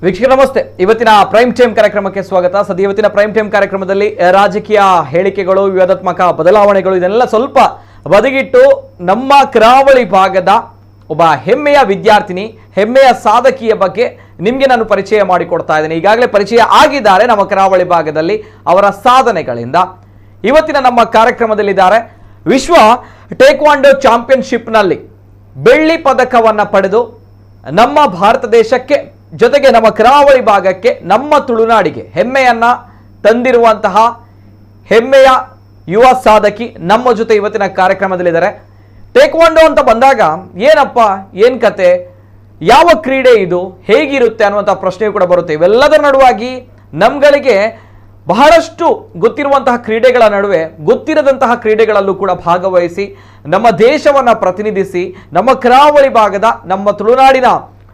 ವೀಕ್ಷಕರ ನಮಸ್ತೆ. ಇವತ್ತಿನ ಪ್ರೈಮ್ ಟೈಮ್ ಕಾರ್ಯಕ್ರಮಕ್ಕೆ ಸ್ವಾಗತ. ಇವತ್ತಿನ ಪ್ರೈಮ್ ಟೈಮ್ ಕಾರ್ಯಕ್ರಮದಲ್ಲಿ ರಾಜಕೀಯ ಹೇಳಿಕೆಗಳು, ವಿವಾದಾತ್ಮಕ ಬದಲಾವಣೆಗಳು ಇದನ್ನೆಲ್ಲ ಸ್ವಲ್ಪ ಬದಿಗಿಟ್ಟು ನಮ್ಮ ಕರಾವಳಿ ಭಾಗದ ಒಬ್ಬ ಹೆಮ್ಮೆಯ ವಿದ್ಯಾರ್ಥಿನಿ, ಹೆಮ್ಮೆಯ ಸಾಧಕಿಯ ಬಗ್ಗೆ ನಿಮಗೆ ನಾನು ಪರಿಚಯ ಮಾಡಿಕೊಡ್ತಾ ಇದ್ದೇನೆ. ಈಗಾಗಲೇ ಪರಿಚಯ ಆಗಿದ್ದಾರೆ ನಮ್ಮ ಕರಾವಳಿ ಭಾಗದಲ್ಲಿ ಅವರ ಸಾಧನೆಗಳಿಂದ. ಇವತ್ತಿನ ನಮ್ಮ ಕಾರ್ಯಕ್ರಮದಲ್ಲಿದ್ದಾರೆ ವಿಶ್ವ ಟೇಕ್ವಾಂಡೋ ಚಾಂಪಿಯನ್ಶಿಪ್ನಲ್ಲಿ ಬೆಳ್ಳಿ ಪದಕವನ್ನು ಪಡೆದು ನಮ್ಮ ಭಾರತ ದೇಶಕ್ಕೆ ಜೊತೆಗೆ ನಮ್ಮ ಕರಾವಳಿ ಭಾಗಕ್ಕೆ, ನಮ್ಮ ತುಳುನಾಡಿಗೆ ಹೆಮ್ಮೆಯನ್ನ ತಂದಿರುವಂತಹ ಹೆಮ್ಮೆಯ ಯುವ ಸಾಧಕಿ ನಮ್ಮ ಜೊತೆ ಇವತ್ತಿನ ಕಾರ್ಯಕ್ರಮದಲ್ಲಿದ್ದಾರೆ. ಟೇಕ್ವಾಂಡೋ ಅಂತ ಬಂದಾಗ ಏನಪ್ಪ, ಏನ್ ಕತೆ, ಯಾವ ಕ್ರೀಡೆ ಇದು, ಹೇಗಿರುತ್ತೆ ಅನ್ನುವಂಥ ಪ್ರಶ್ನೆ ಕೂಡ ಬರುತ್ತೆ. ಇವೆಲ್ಲದರ ನಡುವಾಗಿ ನಮ್ಗಳಿಗೆ ಬಹಳಷ್ಟು ಗೊತ್ತಿರುವಂತಹ ಕ್ರೀಡೆಗಳ ನಡುವೆ ಗೊತ್ತಿರದಂತಹ ಕ್ರೀಡೆಗಳಲ್ಲೂ ಕೂಡ ಭಾಗವಹಿಸಿ ನಮ್ಮ ದೇಶವನ್ನು ಪ್ರತಿನಿಧಿಸಿ ನಮ್ಮ ಕರಾವಳಿ ಭಾಗದ, ನಮ್ಮ ತುಳುನಾಡಿನ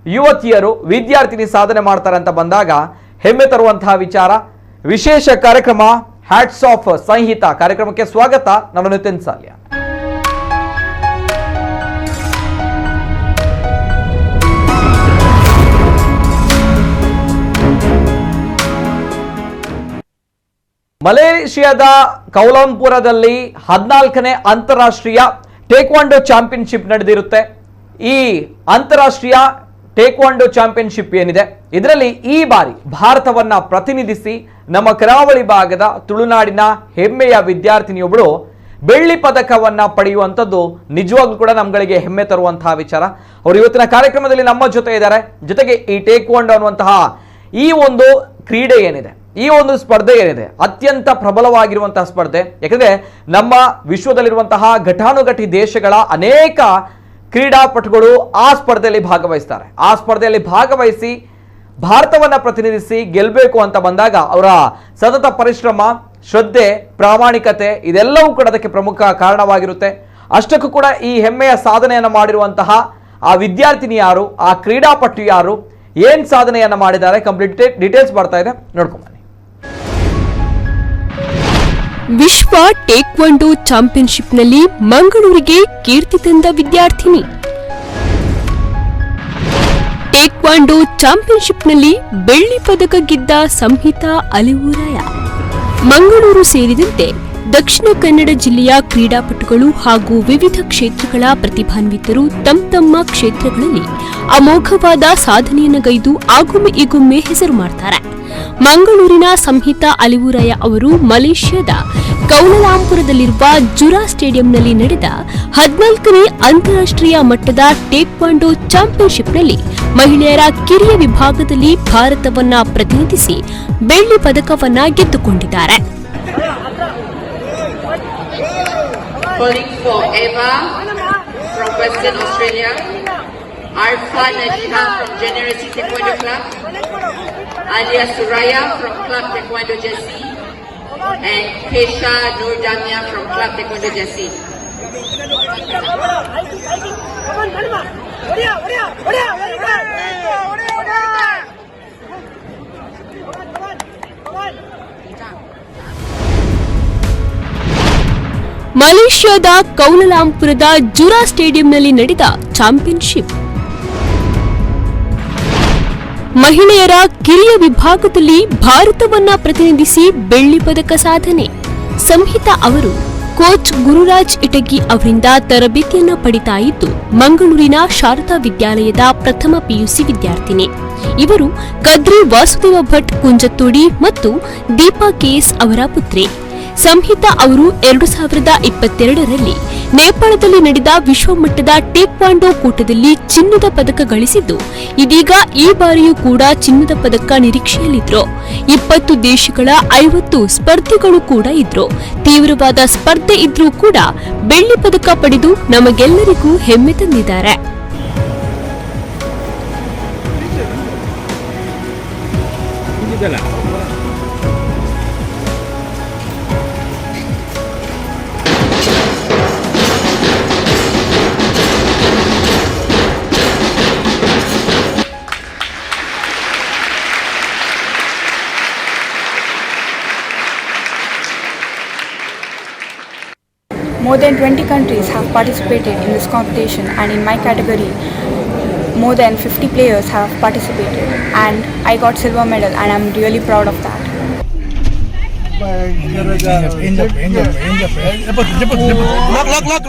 ಯುವತಿಯರು, ವಿದ್ಯಾರ್ಥಿನಿ ಸಾಧನೆ ಮಾಡ್ತಾರೆ ಅಂತ ಬಂದಾಗ ಹೆಮ್ಮೆ ತರುವಂತಹ ವಿಚಾರ. ವಿಶೇಷ ಕಾರ್ಯಕ್ರಮ ಹ್ಯಾಟ್ಸ್ ಆಫ್ ಸಂಹಿತಾ ಕಾರ್ಯಕ್ರಮಕ್ಕೆ ಸ್ವಾಗತ. ನಾನು ನಿತಿನ್ ಸಾಲ್ಯ. ಮಲೇಷಿಯಾದ ಕೌಲಾಲಂಪುರದಲ್ಲಿ 14ನೇ ಅಂತಾರಾಷ್ಟ್ರೀಯ ಟೇಕ್ವಾಂಡೋ ಚಾಂಪಿಯನ್ಶಿಪ್ ನಡೆದಿರುತ್ತೆ. ಈ ಅಂತಾರಾಷ್ಟ್ರೀಯ ಟೇಕ್ವಾಂಡೋ ಚಾಂಪಿಯನ್ಶಿಪ್ ಏನಿದೆ, ಇದರಲ್ಲಿ ಈ ಬಾರಿ ಭಾರತವನ್ನ ಪ್ರತಿನಿಧಿಸಿ ನಮ್ಮ ಕರಾವಳಿ ಭಾಗದ ತುಳುನಾಡಿನ ಹೆಮ್ಮೆಯ ವಿದ್ಯಾರ್ಥಿನಿಯೊಬ್ಬಳು ಬೆಳ್ಳಿ ಪದಕವನ್ನ ಪಡೆಯುವಂಥದ್ದು ನಿಜವಾಗ್ಲೂ ಕೂಡ ನಮ್ಗಳಿಗೆ ಹೆಮ್ಮೆ ತರುವಂತಹ ವಿಚಾರ. ಅವರು ಇವತ್ತಿನ ಕಾರ್ಯಕ್ರಮದಲ್ಲಿ ನಮ್ಮ ಜೊತೆ ಇದ್ದಾರೆ. ಜೊತೆಗೆ ಈ ಟೇಕ್ವಾಂಡೋ ಅನ್ನುವಂತಹ ಈ ಒಂದು ಕ್ರೀಡೆ ಏನಿದೆ, ಈ ಒಂದು ಸ್ಪರ್ಧೆ ಏನಿದೆ, ಅತ್ಯಂತ ಪ್ರಬಲವಾಗಿರುವಂತಹ ಸ್ಪರ್ಧೆ. ಯಾಕಂದ್ರೆ ನಮ್ಮ ವಿಶ್ವದಲ್ಲಿರುವಂತಹ ಘಟಾನುಘಟಿ ದೇಶಗಳ ಅನೇಕ ಕ್ರೀಡಾಪಟುಗಳು ಆ ಸ್ಪರ್ಧೆಯಲ್ಲಿ ಭಾಗವಹಿಸ್ತಾರೆ. ಆ ಸ್ಪರ್ಧೆಯಲ್ಲಿ ಭಾಗವಹಿಸಿ ಭಾರತವನ್ನ ಪ್ರತಿನಿಧಿಸಿ ಗೆಲ್ಲಬೇಕು ಅಂತ ಬಂದಾಗ ಅವರ ಸತತ ಪರಿಶ್ರಮ, ಶ್ರದ್ಧೆ, ಪ್ರಾಮಾಣಿಕತೆ ಇದೆಲ್ಲವೂ ಕೂಡ ಅದಕ್ಕೆ ಪ್ರಮುಖ ಕಾರಣವಾಗಿರುತ್ತೆ. ಅಷ್ಟಕ್ಕೂ ಕೂಡ ಈ ಹೆಮ್ಮೆಯ ಸಾಧನೆಯನ್ನು ಮಾಡಿರುವಂತಹ ಆ ವಿದ್ಯಾರ್ಥಿನಿ ಯಾರು, ಆ ಕ್ರೀಡಾಪಟು ಯಾರು, ಏನ್ ಸಾಧನೆಯನ್ನ ಮಾಡಿದ್ದಾರೆ, ಕಂಪ್ಲೀಟ್ ಡೀಟೇಲ್ಸ್ ಬರ್ತಾ ಇದೆ, ನೋಡ್ಕೊಂಬನ್ನಿ. ವಿಶ್ವ ಟೇಕ್ವಾಂಡೋ ಚಾಂಪಿಯನ್ಶಿಪ್ನಲ್ಲಿ ಮಂಗಳೂರಿಗೆ ಕೀರ್ತಿ ತಂದ ವಿದ್ಯಾರ್ಥಿನಿ. ಟೇಕ್ವಾಂಡೋ ಚಾಂಪಿಯನ್ಶಿಪ್ನಲ್ಲಿ ಬೆಳ್ಳಿ ಪದಕ ಗೆದ್ದ ಸಂಹಿತಾ ಅಲಿವುರಾಯ. ಮಂಗಳೂರು ಸೇರಿದಂತೆ ದಕ್ಷಿಣ ಕನ್ನಡ ಜಿಲ್ಲೆಯ ಕ್ರೀಡಾಪಟುಗಳು ಹಾಗೂ ವಿವಿಧ ಕ್ಷೇತ್ರಗಳ ಪ್ರತಿಭಾನ್ವಿತರು ತಮ್ಮ ಕ್ಷೇತ್ರಗಳಲ್ಲಿ ಅಮೋಘವಾದ ಸಾಧನೆಯನ್ನಗೈದು ಆಗೊಮ್ಮೆ ಈಗೊಮ್ಮೆ ಹೆಸರು ಮಾಡ್ತಾರೆ. ಮಂಗಳೂರಿನ ಸಂಹಿತಾ ಅಲಿವುರಾಯ ಅವರು ಮಲೇಷ್ಯಾದ ಕೌಲಾಲಂಪುರದಲ್ಲಿರುವ ಜುರಾ ಸ್ಟೇಡಿಯಂನಲ್ಲಿ ನಡೆದ 14ನೇ ಅಂತಾರಾಷ್ಟ್ರೀಯ ಮಟ್ಟದ ಟೇಕ್ವಾಂಡೋ ಚಾಂಪಿಯನ್ಶಿಪ್ನಲ್ಲಿ ಮಹಿಳೆಯರ ಕಿರಿಯ ವಿಭಾಗದಲ್ಲಿ ಭಾರತವನ್ನ ಪ್ರತಿನಿಧಿಸಿ ಬೆಳ್ಳಿ ಪದಕವನ್ನ ಗೆದ್ದುಕೊಂಡಿದ್ದಾರೆ. Alia Suraya from Club Taekwondo Jesse and Kesha Nurdamia from Club Taekwondo Jesse. ಮಲೇಷ್ಯಾದ ಕೌಲಾಲಂಪುರದ Jura ಸ್ಟೇಡಿಯಂನಲ್ಲಿ ನಡೆದ ಚಾಂಪಿಯನ್ಶಿಪ್ ಮಹಿಳೆಯರ ಕಿರಿಯ ವಿಭಾಗದಲ್ಲಿ ಭಾರತವನ್ನ ಪ್ರತಿನಿಧಿಸಿ ಬೆಳ್ಳಿ ಪದಕ ಸಾಧನೆ. ಸಂಹಿತಾ ಅವರು ಕೋಚ್ ಗುರುರಾಜ್ ಇಟಗಿ ಅವರಿಂದ ತರಬೇತಿಯನ್ನ ಪಡಿತಾ ಇದ್ದು ಮಂಗಳೂರಿನ ಶಾರದಾ ವಿದ್ಯಾಲಯದ ಪ್ರಥಮ ಪಿಯುಸಿ ವಿದ್ಯಾರ್ಥಿನಿ. ಇವರು ಕದ್ರಿ ವಾಸುದೇವ ಭಟ್ ಕುಂಜತ್ತೋಡಿ ಮತ್ತು ದೀಪಾ ಕೆಎಸ್ ಅವರ ಪುತ್ರಿ. ಸಂಹಿತಾ ಅವರು 2022ರಲ್ಲಿ ನೇಪಾಳದಲ್ಲಿ ನಡೆದ ವಿಶ್ವಮಟ್ಟದ ಟೇಕ್ವಾಂಡೋ ಕೂಟದಲ್ಲಿ ಚಿನ್ನದ ಪದಕ ಗಳಿಸಿದ್ದು, ಇದೀಗ ಈ ಬಾರಿಯೂ ಕೂಡ ಚಿನ್ನದ ಪದಕ ನಿರೀಕ್ಷೆಯಲ್ಲಿದ್ರು. 20 ದೇಶಗಳ 50 ಸ್ಪರ್ಧಿಗಳು ಕೂಡ ಇದ್ರು. ತೀವ್ರವಾದ ಸ್ಪರ್ಧೆ ಇದ್ರೂ ಕೂಡ ಬೆಳ್ಳಿ ಪದಕ ಪಡೆದು ನಮಗೆಲ್ಲರಿಗೂ ಹೆಮ್ಮೆ ತಂದಿದ್ದಾರೆ. More than 20 countries have participated in this competition, and in my category, more than 50 players have participated, and I got silver medal, and I'm really proud of that.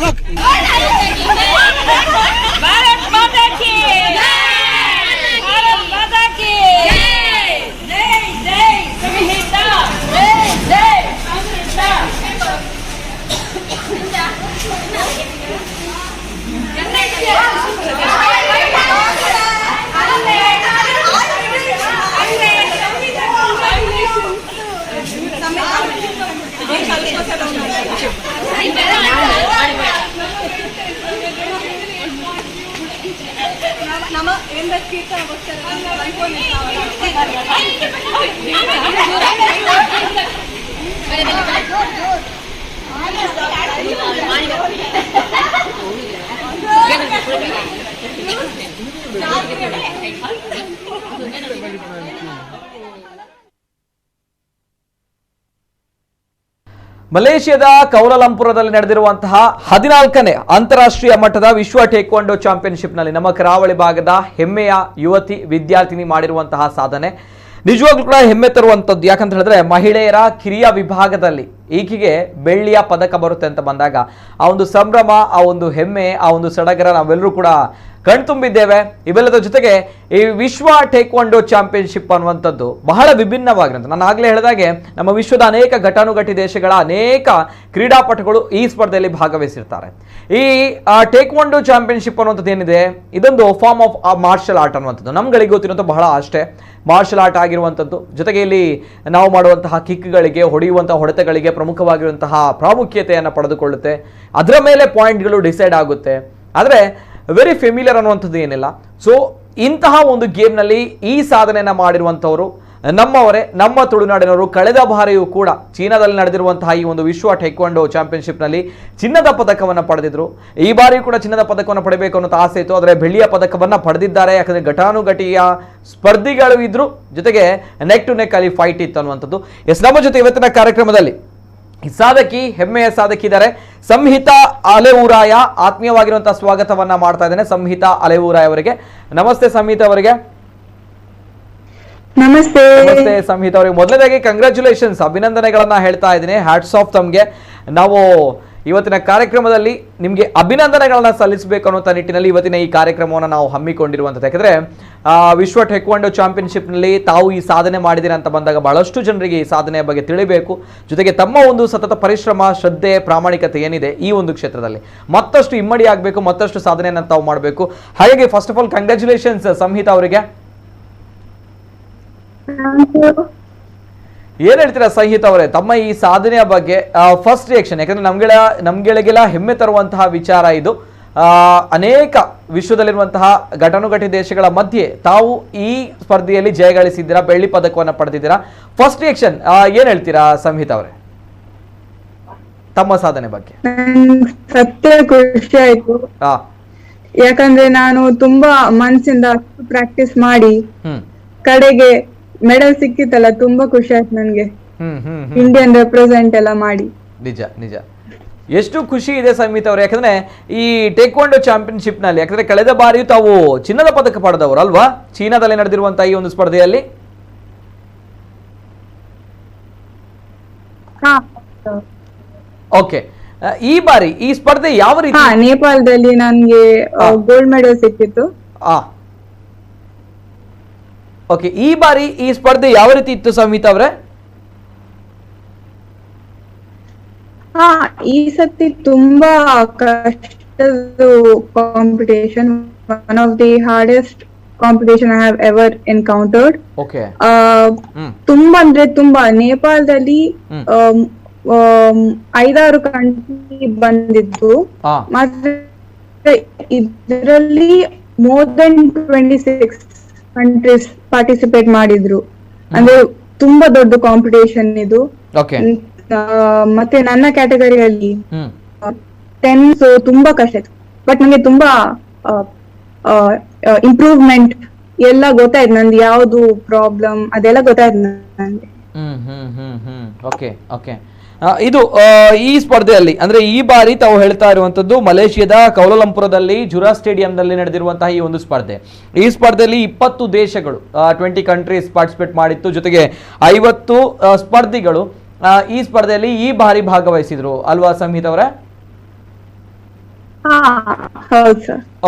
Look. Bharat माता की भारत माता की जय जय संहिता जय जय संहिता ಮಲೇಷ್ಯಾದ ಕೌಲಾಲಂಪುರದಲ್ಲಿ ನಡೆದಿರುವಂತಹ 14ನೇ ಅಂತಾರಾಷ್ಟ್ರೀಯ ಮಟ್ಟದ ವಿಶ್ವ ಟೇಕ್ವಾಂಡೋ ಚಾಂಪಿಯನ್ಶಿಪ್ನಲ್ಲಿ ನಮ್ಮ ಕರಾವಳಿ ಭಾಗದ ಹೆಮ್ಮೆಯ ಯುವತಿ ವಿದ್ಯಾರ್ಥಿನಿ ಮಾಡಿರುವಂತಹ ಸಾಧನೆ ನಿಜವಾಗ್ಲೂ ಕೂಡ ಹೆಮ್ಮೆ ತರುವಂಥದ್ದು. ಯಾಕಂತ ಹೇಳಿದ್ರೆ ಮಹಿಳೆಯರ ಕಿರಿಯ ವಿಭಾಗದಲ್ಲಿ ಈಕೆಗೆ ಬೆಳ್ಳಿಯ ಪದಕ ಬರುತ್ತೆ ಅಂತ ಬಂದಾಗ ಆ ಒಂದು ಸಂಭ್ರಮ, ಆ ಒಂದು ಹೆಮ್ಮೆ, ಆ ಒಂದು ಸಡಗರ ನಾವೆಲ್ಲರೂ ಕೂಡ ಕಣ್ತುಂಬಿದ್ದೇವೆ. ಇವೆಲ್ಲದರ ಜೊತೆಗೆ ಈ ವಿಶ್ವ ಟೇಕ್ವಾಂಡೋ ಚಾಂಪಿಯನ್ಶಿಪ್ ಅನ್ನುವಂಥದ್ದು ಬಹಳ ವಿಭಿನ್ನವಾಗಿರುತ್ತೆ. ನಾನು ಆಗಲೇ ಹೇಳಿದಾಗೆ ನಮ್ಮ ವಿಶ್ವದ ಅನೇಕ ಘಟಾನುಘಟಿ ದೇಶಗಳ ಅನೇಕ ಕ್ರೀಡಾಪಟುಗಳು ಈ ಸ್ಪರ್ಧೆಯಲ್ಲಿ ಭಾಗವಹಿಸಿರ್ತಾರೆ. ಈ ಟೇಕ್ವಾಂಡೋ ಚಾಂಪಿಯನ್ಶಿಪ್ ಅನ್ನುವಂಥದ್ದು ಏನಿದೆ, ಇದೊಂದು ಫಾರ್ಮ್ ಆಫ್ ಮಾರ್ಷಲ್ ಆರ್ಟ್ ಅನ್ನುವಂಥದ್ದು ನಮ್ಗಳಿಗೆ ಗೊತ್ತಿರುವಂಥ ಬಹಳ ಅಷ್ಟೇ ಮಾರ್ಷಲ್ ಆರ್ಟ್ ಆಗಿರುವಂಥದ್ದು. ಜೊತೆಗೆ ಇಲ್ಲಿ ನಾವು ಮಾಡುವಂತಹ ಕಿಕ್ಗಳಿಗೆ, ಹೊಡೆಯುವಂತಹ ಹೊಡೆತಗಳಿಗೆ ಪ್ರಮುಖವಾಗಿರುವಂತಹ ಪ್ರಾಮುಖ್ಯತೆಯನ್ನು ಪಡೆದುಕೊಳ್ಳುತ್ತೆ. ಅದರ ಮೇಲೆ ಪಾಯಿಂಟ್ಗಳು ಡಿಸೈಡ್ ಆಗುತ್ತೆ. ಆದರೆ ವೆರಿ ಫೆಮಿಲಿಯರ್ ಅನ್ನುವಂಥದ್ದು ಏನಿಲ್ಲ. ಸೊ ಇಂತಹ ಒಂದು ಗೇಮ್ನಲ್ಲಿ ಈ ಸಾಧನೆಯನ್ನು ಮಾಡಿರುವಂಥವರು ನಮ್ಮವರೇ, ನಮ್ಮ ತುಳುನಾಡಿನವರು. ಕಳೆದ ಬಾರಿಯೂ ಕೂಡ ಚೀನಾದಲ್ಲಿ ನಡೆದಿರುವಂತಹ ಈ ಒಂದು ವಿಶ್ವ ಟೇಕ್ವಾಂಡೋ ಚಾಂಪಿಯನ್ಶಿಪ್ನಲ್ಲಿ ಚಿನ್ನದ ಪದಕವನ್ನು ಪಡೆದಿದ್ರು. ಈ ಬಾರಿಯೂ ಕೂಡ ಚಿನ್ನದ ಪದಕವನ್ನು ಪಡೆಯಬೇಕು ಅನ್ನೋ ಆಸೆ ಇತ್ತು, ಆದರೆ ಬೆಳ್ಳಿಯ ಪದಕವನ್ನು ಪಡೆದಿದ್ದಾರೆ. ಯಾಕಂದರೆ ಘಟಾನುಘಟಿಯ ಸ್ಪರ್ಧಿಗಳು ಇದ್ರು, ಜೊತೆಗೆ ನೆಕ್ ಟು ನೆಕ್ ಅಲ್ಲಿ ಫೈಟ್ ಇತ್ತು ಅನ್ನುವಂಥದ್ದು. ನಮ್ಮ ಜೊತೆ ಇವತ್ತಿನ ಕಾರ್ಯಕ್ರಮದಲ್ಲಿ ಸಾಧಕಿ, ಹೆಮ್ಮೆಯ ಸಾಧಕಿ ಇದ್ದಾರೆ ಸಂಹಿತಾ ಅಲೆಊರಾಯ. ಆತ್ಮೀಯವಾಗಿರುವಂತಹ ಸ್ವಾಗತವನ್ನ ಮಾಡ್ತಾ ಇದ್ದೇನೆ ಸಂಹಿತಾ ಅಲೆಊರಾಯ ಅವರಿಗೆ. ನಮಸ್ತೆ ಸಂಹಿತಾ ಅವರಿಗೆ. ನಮಸ್ತೆ ಸಂಹಿತಾ ಅವರಿಗೆ. ಮೊದಲನೇದಾಗಿ ಕಂಗ್ರ್ಯಾಚುಲೇಷನ್ಸ್, ಅಭಿನಂದನೆಗಳನ್ನ ಹೇಳ್ತಾ ಇದ್ದೀನಿ. ಹ್ಯಾಟ್ಸ್ ಆಫ್ ತಮ್ಗೆ. ನಾವು ಇವತ್ತಿನ ಕಾರ್ಯಕ್ರಮದಲ್ಲಿ ನಿಮಗೆ ಅಭಿನಂದನೆಗಳನ್ನ ಸಲ್ಲಿಸಬೇಕು ಅನ್ನೋ ನಿಟ್ಟಿನಲ್ಲಿ ಇವತ್ತಿನ ಈ ಕಾರ್ಯಕ್ರಮವನ್ನು ನಾವು ಹಮ್ಮಿಕೊಂಡಿರುವಂಥದ್ದು. ಯಾಕಂದ್ರೆ ವಿಶ್ವ ಟೇಕ್ವಾಂಡೋ ಚಾಂಪಿಯನ್ಶಿಪ್ನಲ್ಲಿ ತಾವು ಈ ಸಾಧನೆ ಮಾಡಿದ್ದೀರಾ ಅಂತ ಬಂದಾಗ ಬಹಳಷ್ಟು ಜನರಿಗೆ ಈ ಸಾಧನೆಯ ಬಗ್ಗೆ ತಿಳಿಬೇಕು. ಜೊತೆಗೆ ತಮ್ಮ ಒಂದು ಸತತ ಪರಿಶ್ರಮ, ಶ್ರದ್ಧೆ, ಪ್ರಾಮಾಣಿಕತೆ ಏನಿದೆ ಈ ಒಂದು ಕ್ಷೇತ್ರದಲ್ಲಿ ಮತ್ತಷ್ಟು ಇಮ್ಮಡಿ ಆಗಬೇಕು, ಮತ್ತಷ್ಟು ಸಾಧನೆಯನ್ನು ತಾವು ಮಾಡಬೇಕು. ಹಾಗಾಗಿ ಫಸ್ಟ್ ಆಫ್ ಆಲ್ ಕಂಗ್ರ್ಯಾಚುಲೇಷನ್ಸ್ ಸಂಹಿತಾ ಅವರಿಗೆ. ಏನ್ ಹೇಳ್ತೀರಾ ಸಂಹಿತಾ ಅವರೇ ತಮ್ಮ ಈ ಸಾಧನೆಯ ಬಗ್ಗೆ ಫಸ್ಟ್ ರಿಯಾಕ್ಷನ್? ಯಾಕಂದ್ರೆ ನಮ್ಗಳಿಗೆಲ್ಲ ಹೆಮ್ಮೆ ತರುವಂತಹ ವಿಚಾರ ಇದು. ಅನೇಕ ವಿಶ್ವದಲ್ಲಿರುವಂತಹ ಘಟಾನುಘಟಿ ದೇಶಗಳ ಮಧ್ಯೆ ತಾವು ಈ ಸ್ಪರ್ಧೆಯಲ್ಲಿ ಜಯಗಳಿಸಿದ್ದೀರಾ, ಬೆಳ್ಳಿ ಪದಕವನ್ನು ಪಡೆದಿದ್ದೀರಾ. ಫಸ್ಟ್ ರಿಯಾಕ್ಷನ್ ಏನ್ ಹೇಳ್ತೀರಾ ಸಂಹಿತಾ ಅವರೇ ತಮ್ಮ ಸಾಧನೆ ಬಗ್ಗೆ? ಸತ್ಯ ಖುಷಿ ಆಯ್ತು. ಯಾಕಂದ್ರೆ ನಾನು ತುಂಬಾ ಮನಸ್ಸಿಂದ ಪ್ರಾಕ್ಟೀಸ್ ಮಾಡಿ ಕಡೆಗೆ ಮೆಡಲ್ ಸಿಕ್ಕಿತ್ತಲ್ಲ, ತುಂಬಾ ಖುಷಿ ಆಯ್ತು ನನ್ಗೆ. ಇಂಡಿಯನ್ ರೆಪ್ರೆಸೆಂಟ್ ಎಲ್ಲ ಮಾಡಿ ನಿಜ ನಿಜ ಎಷ್ಟು ಖುಷಿ ಇದೆ ಸಂಹಿತಾ ಅವರು. ಯಾಕಂದ್ರೆ ಈ ಟೇಕ್ವಾಂಡೋ ಚಾಂಪಿಯನ್ಶಿಪ್ ನಲ್ಲಿ, ಯಾಕಂದ್ರೆ ಕಳೆದ ಬಾರಿಯೂ ತಾವು ಚಿನ್ನದ ಪದಕ ಪಡೆದವರು ಅಲ್ವಾ ಚೀನಾದಲ್ಲಿ ನಡೆದಿರುವಂತಹ ಈ ಒಂದು ಸ್ಪರ್ಧೆಯಲ್ಲಿ? ಓಕೆ, ಈ ಬಾರಿ ಈ ಸ್ಪರ್ಧೆ ಯಾವ ರೀತಿ? ನೇಪಾಳದಲ್ಲಿ ನನ್ಗೆ ಗೋಲ್ಡ್ ಮೆಡಲ್ ಸಿಕ್ಕಿತ್ತು. ಓಕೆ, ಈ ಬಾರಿ ಈ ಸ್ಪರ್ಧೆ ಯಾವ ರೀತಿ ಇತ್ತು ಸಂಹಿತಾ ಅವರೇ? ಈ ಸತಿ ತುಂಬಾ ಕಷ್ಟದ competition, one of the hardest competition I have ever encountered. ತುಂಬಾ ಅಂದ್ರೆ ತುಂಬಾ. ನೇಪಾಳದಲ್ಲಿ 5-6 ಕಂಟ್ರಿ ಬಂದಿತ್ತು, ಮತ್ತೆ ಇದರಲ್ಲಿ ಮೋರ್ ದೆನ್ 26 ಕಂಟ್ರೀಸ್ ಪಾರ್ಟಿಸಿಪೇಟ್ ಮಾಡಿದ್ರು. ಅಂದ್ರೆ ತುಂಬಾ ದೊಡ್ಡ ಕಾಂಪಿಟೇಷನ್ ಇದು. ಮತ್ತೆ ನನ್ನ ಕ್ಯಾಟಗರಿಯಲ್ಲಿ 10, ಸೊ ತುಂಬಾ ಕಷ್ಟ ಇತ್ತು. ಬಟ್ ನಂಗೆ ತುಂಬಾ ಇಂಪ್ರೂವ್ಮೆಂಟ್ ಎಲ್ಲ ಗೊತ್ತಾಯ್ತು, ನಂದು ಯಾವ್ದು ಪ್ರಾಬ್ಲಮ್ ಅದೆಲ್ಲ ಗೊತ್ತಾಯ್ತು ನಂಗೆ. ಓಕೆ ಓಕೆ, ಇದು ಈ ಸ್ಪರ್ಧೆಯಲ್ಲಿ ಅಂದ್ರೆ ಈ ಬಾರಿ ತಾವು ಹೇಳ್ತಾ ಇರುವಂತದ್ದು ಮಲೇಷಿಯಾದ ಕೌಲಾಲಂಪುರದಲ್ಲಿ ಜುರಾ ಸ್ಟೇಡಿಯಂನಲ್ಲಿ ನಡೆದಿರುವಂತಹ ಈ ಒಂದು ಸ್ಪರ್ಧೆ. ಈ ಸ್ಪರ್ಧೆಯಲ್ಲಿ 20 ದೇಶಗಳು 20 ಕಂಟ್ರೀಸ್ ಪಾರ್ಟಿಸಿಪೇಟ್ ಮಾಡಿತ್ತು. ಜೊತೆಗೆ 50 ಸ್ಪರ್ಧಿಗಳು ಈ ಸ್ಪರ್ಧೆಯಲ್ಲಿ ಈ ಬಾರಿ ಭಾಗವಹಿಸಿದ್ರು ಅಲ್ವಾ ಸಂಹಿತ್ ಅವರೇ?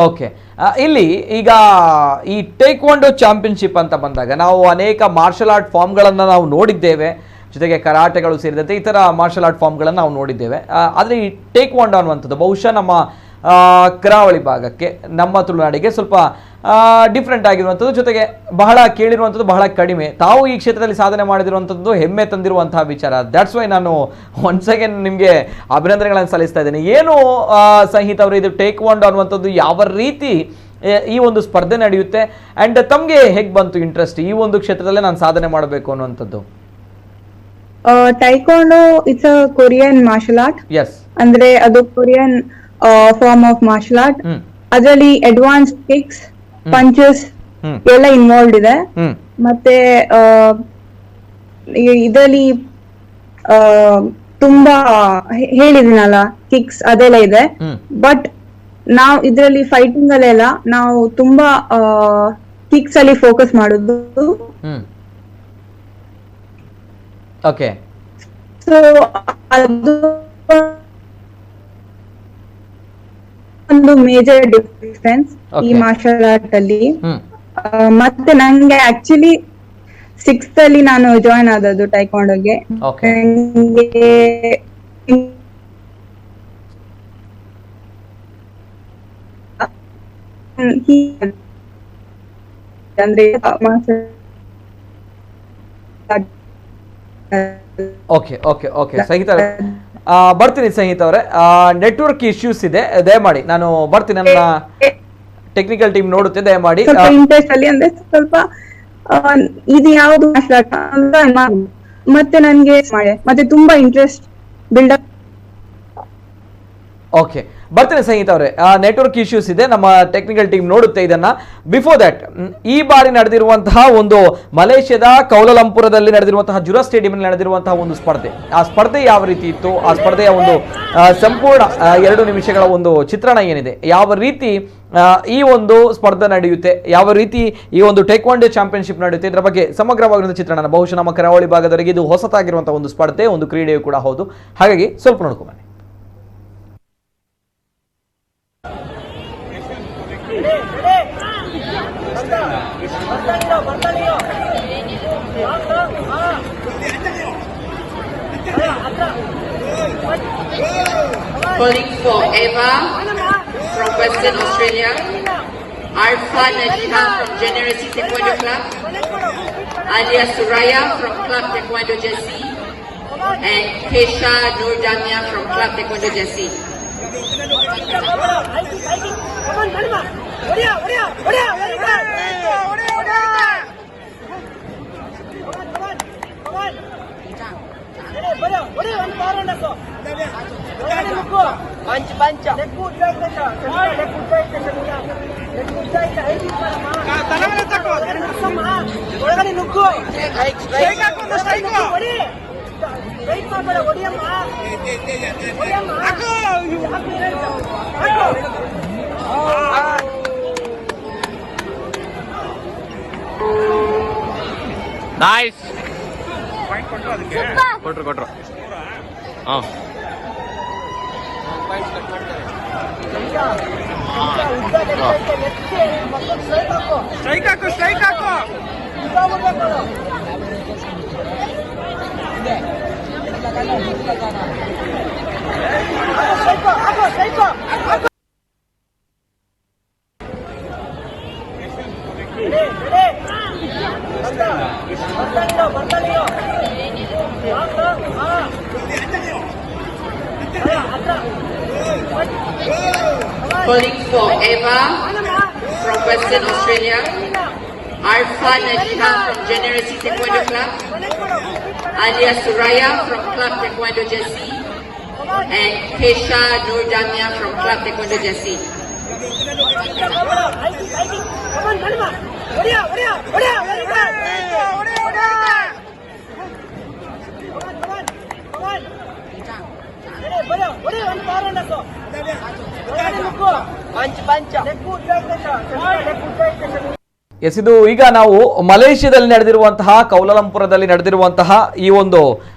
ಓಕೆ, ಇಲ್ಲಿ ಈಗ ಈ ಟೇಕ್ವಾಂಡೋ ಚಾಂಪಿಯನ್ಶಿಪ್ ಅಂತ ಬಂದಾಗ ನಾವು ಅನೇಕ ಮಾರ್ಷಲ್ ಆರ್ಟ್ ಫಾರ್ಮ್ಗಳನ್ನು ನಾವು ನೋಡಿದ್ದೇವೆ, ಜೊತೆಗೆ ಕರಾಟೆಗಳು ಸೇರಿದಂತೆ ಇತರ ಮಾರ್ಷಲ್ ಆರ್ಟ್ ಫಾರ್ಮ್ಗಳನ್ನು ನಾವು ನೋಡಿದ್ದೇವೆ. ಆದರೆ ಈ ಟೇಕ್ವಾಂಡೋ ಅನ್ನುವಂಥದ್ದು ಬಹುಶಃ ನಮ್ಮ ಕರಾವಳಿ ಭಾಗಕ್ಕೆ, ನಮ್ಮ ತುಳುನಾಡಿಗೆ ಸ್ವಲ್ಪ ಡಿಫ್ರೆಂಟ್ ಆಗಿರುವಂಥದ್ದು, ಜೊತೆಗೆ ಬಹಳ ಕೇಳಿರುವಂಥದ್ದು ಬಹಳ ಕಡಿಮೆ. ತಾವು ಈ ಕ್ಷೇತ್ರದಲ್ಲಿ ಸಾಧನೆ ಮಾಡಿದಿರುವಂಥದ್ದು ಹೆಮ್ಮೆ ತಂದಿರುವಂತಹ ವಿಚಾರ. ದ್ಯಾಟ್ಸ್ ವೈ ನಾನು ಒನ್ಸ್ ಅಗೇನ್ ನಿಮಗೆ ಅಭಿನಂದನೆಗಳನ್ನು ಸಲ್ಲಿಸ್ತಾ ಇದ್ದೇನೆ. ಏನು ಸಂಹಿತ್ ಅವರು, ಇದು ಟೇಕ್ವಾಂಡೋ ಅನ್ನುವಂಥದ್ದು ಯಾವ ರೀತಿ ಈ ಒಂದು ಸ್ಪರ್ಧೆ ನಡೆಯುತ್ತೆ ಆ್ಯಂಡ್ ತಮಗೆ ಹೇಗೆ ಬಂತು ಇಂಟ್ರೆಸ್ಟ್ ಈ ಒಂದು ಕ್ಷೇತ್ರದಲ್ಲೇ ನಾನು ಸಾಧನೆ ಮಾಡಬೇಕು ಅನ್ನುವಂಥದ್ದು? Taekwondo it's a Korean martial art. ಅಂದ್ರೆ ಅದು Korean form of martial art. ಅದರಲ್ಲಿ ಅಡ್ವಾನ್ಸ್ ಕಿಕ್ಸ್, ಪಂಚಸ್ ಎಲ್ಲ ಇನ್ವಾಲ್ವ್ ಇದೆ. ಮತ್ತೆ ಇದರಲ್ಲಿ ತುಂಬಾ ಹೇಳಿದಿನಲ್ಲ ಕಿಕ್ಸ್ ಅದೆಲ್ಲ ಇದೆ. ಬಟ್ ನಾವು ಇದರಲ್ಲಿ ಫೈಟಿಂಗ್ ಅಲ್ಲೆಲ್ಲ ನಾವು ತುಂಬಾ ಕಿಕ್ಸ್ ಅಲ್ಲಿ ಫೋಕಸ್ ಮಾಡುದು. ಓಕೆ, ಸೊ ಅದು ಒಂದು ಮೇಜರ್ ಡಿಫರೆನ್ಸ್ ಈ ಮಾರ್ಷಲ್ ಆರ್ಟ್ ಅಲ್ಲಿ. ಮತ್ತೆ ನಂಗೆ ಆಕ್ಚುಲಿ 6th ಅಲ್ಲಿ ನಾನು ಜಾಯ್ನ್ ಆದದ್ದು ಟೈಕ್ವಾಂಡೋಗೆ. ಅಂದ್ರೆ ಓಕೆ ಓಕೆ ಓಕೆ ಸಂಗೀತ ಬರ್ತೀನಿ. ಸಂಗೀತ ಅವರೇ, ನೆಟ್ವರ್ಕ್ ಇಶ್ಯೂಸ್ ಇದೆ, ದಯಮಾಡಿ ನಾನು ಬರ್ತೀನಿ. ನನ್ನ ಟೆಕ್ನಿಕಲ್ ಟೀಮ್ ನೋಡುತ್ತೆ, ದಯಮಾಡಿ. ಇಂಟ್ರೆಸ್ಟ್ ಅಲ್ಲಿ ಅಂದ್ರೆ ಸ್ವಲ್ಪ ಇದು ಯಾವುದು ಮತ್ತೆ ನನ್ಗೆ ಮತ್ತೆ ತುಂಬಾ ಇಂಟ್ರೆಸ್ಟ್ ಬಿಲ್ಡಪ್. ಓಕೆ, ಬರ್ತೀನಿ ಸಂಗೀತ ಅವರೇ, ನೆಟ್ವರ್ಕ್ ಇಶ್ಯೂಸ್ ಇದೆ, ನಮ್ಮ ಟೆಕ್ನಿಕಲ್ ಟೀಮ್ ನೋಡುತ್ತೆ ಇದನ್ನ. ಬಿಫೋರ್ ದಟ್, ಈ ಬಾರಿ ನಡೆದಿರುವಂತಹ ಒಂದು ಮಲೇಷ್ಯಾದ ಕೌಲಾಲಂಪುರದಲ್ಲಿ ನಡೆದಿರುವಂತಹ ಜುರಾ ಸ್ಟೇಡಿಯಂ ನಡೆದಿರುವಂತಹ ಒಂದು ಸ್ಪರ್ಧೆ, ಆ ಸ್ಪರ್ಧೆ ಯಾವ ರೀತಿ ಇತ್ತು, ಆ ಸ್ಪರ್ಧೆಯ ಒಂದು ಸಂಪೂರ್ಣ 2 ನಿಮಿಷಗಳ ಒಂದು ಚಿತ್ರಣ ಏನಿದೆ, ಯಾವ ರೀತಿ ಈ ಒಂದು ಸ್ಪರ್ಧೆ ನಡೆಯುತ್ತೆ, ಯಾವ ರೀತಿ ಈ ಒಂದು ಟೇಕ್ವಾಂಡೋ ಚಾಂಪಿಯನ್ಶಿಪ್ ನಡೆಯುತ್ತೆ, ಇದರ ಬಗ್ಗೆ ಸಮಗ್ರವಾಗಿರುವಂತಹ ಚಿತ್ರಣ. ಬಹುಶಃ ನಮ್ಮ ಕರಾವಳಿ ಭಾಗದವರಿಗೆ ಇದು ಹೊಸತಾಗಿರುವಂತಹ ಒಂದು ಸ್ಪರ್ಧೆ, ಒಂದು ಕ್ರೀಡೆಯೂ ಕೂಡ ಹೌದು. ಹಾಗಾಗಿ ಸ್ವಲ್ಪ ನೋಡ್ಕೊಂಬನ್ನಿ. Calling for Eva from Western Australia, Arfa Najiha from Generosity Taekwondo Club, Alia Suraya from Club Taekwondo Jesse, and Kesha Nurdamia from Club Taekwondo Jesse. Nice ಕೊಟ್ರು ಹಾಂ ಸ್ಟ್ರೈಕ್ ಹಾಕು Calling for Eva from Western Australia, Arfa Najiha from Generosity Taekwondo Club, Alia Suraya from Club Taekwondo Jesse, and Kesha Nurdamia from Club Taekwondo Jesse. Yes, ಇದು ಈಗ ನಾವು ಮಲೇಷ್ಯಾದಲ್ಲಿ ನಡೆದಿರುವಂತಹ ಕೌಲಾಲಂಪುರದಲ್ಲಿ ನಡೆದಿರುವಂತಹ ಈ ಒಂದು